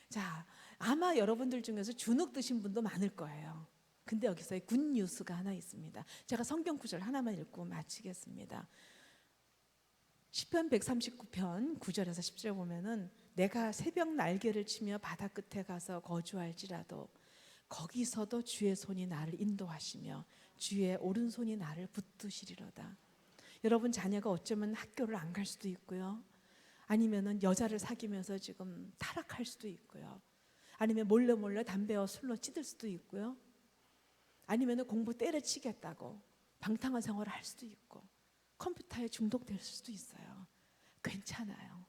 자, 아마 여러분들 중에서 주눅 드신 분도 많을 거예요. 근데 여기서 굿뉴스가 하나 있습니다. 제가 성경 구절 하나만 읽고 마치겠습니다. 시편 139편 9절에서 10절 보면은 내가 새벽 날개를 치며 바다 끝에 가서 거주할지라도 거기서도 주의 손이 나를 인도하시며 주의 오른손이 나를 붙드시리로다. 여러분 자녀가 어쩌면 학교를 안 갈 수도 있고요. 아니면은 여자를 사귀면서 지금 타락할 수도 있고요. 아니면 몰래 담배와 술로 찌들 수도 있고요. 아니면은 공부 때려치겠다고 방탕한 생활을 할 수도 있고 컴퓨터에 중독될 수도 있어요. 괜찮아요.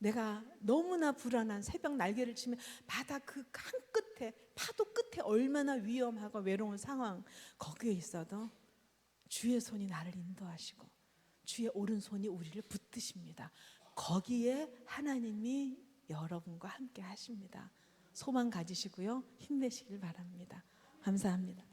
내가 너무나 불안한 새벽 날개를 치면 바다 그 한 끝에 파도 끝에 얼마나 위험하고 외로운 상황 거기에 있어도 주의 손이 나를 인도하시고 주의 오른손이 우리를 붙드십니다. 거기에 하나님이 여러분과 함께 하십니다. 소망 가지시고요. 힘내시길 바랍니다. 감사합니다.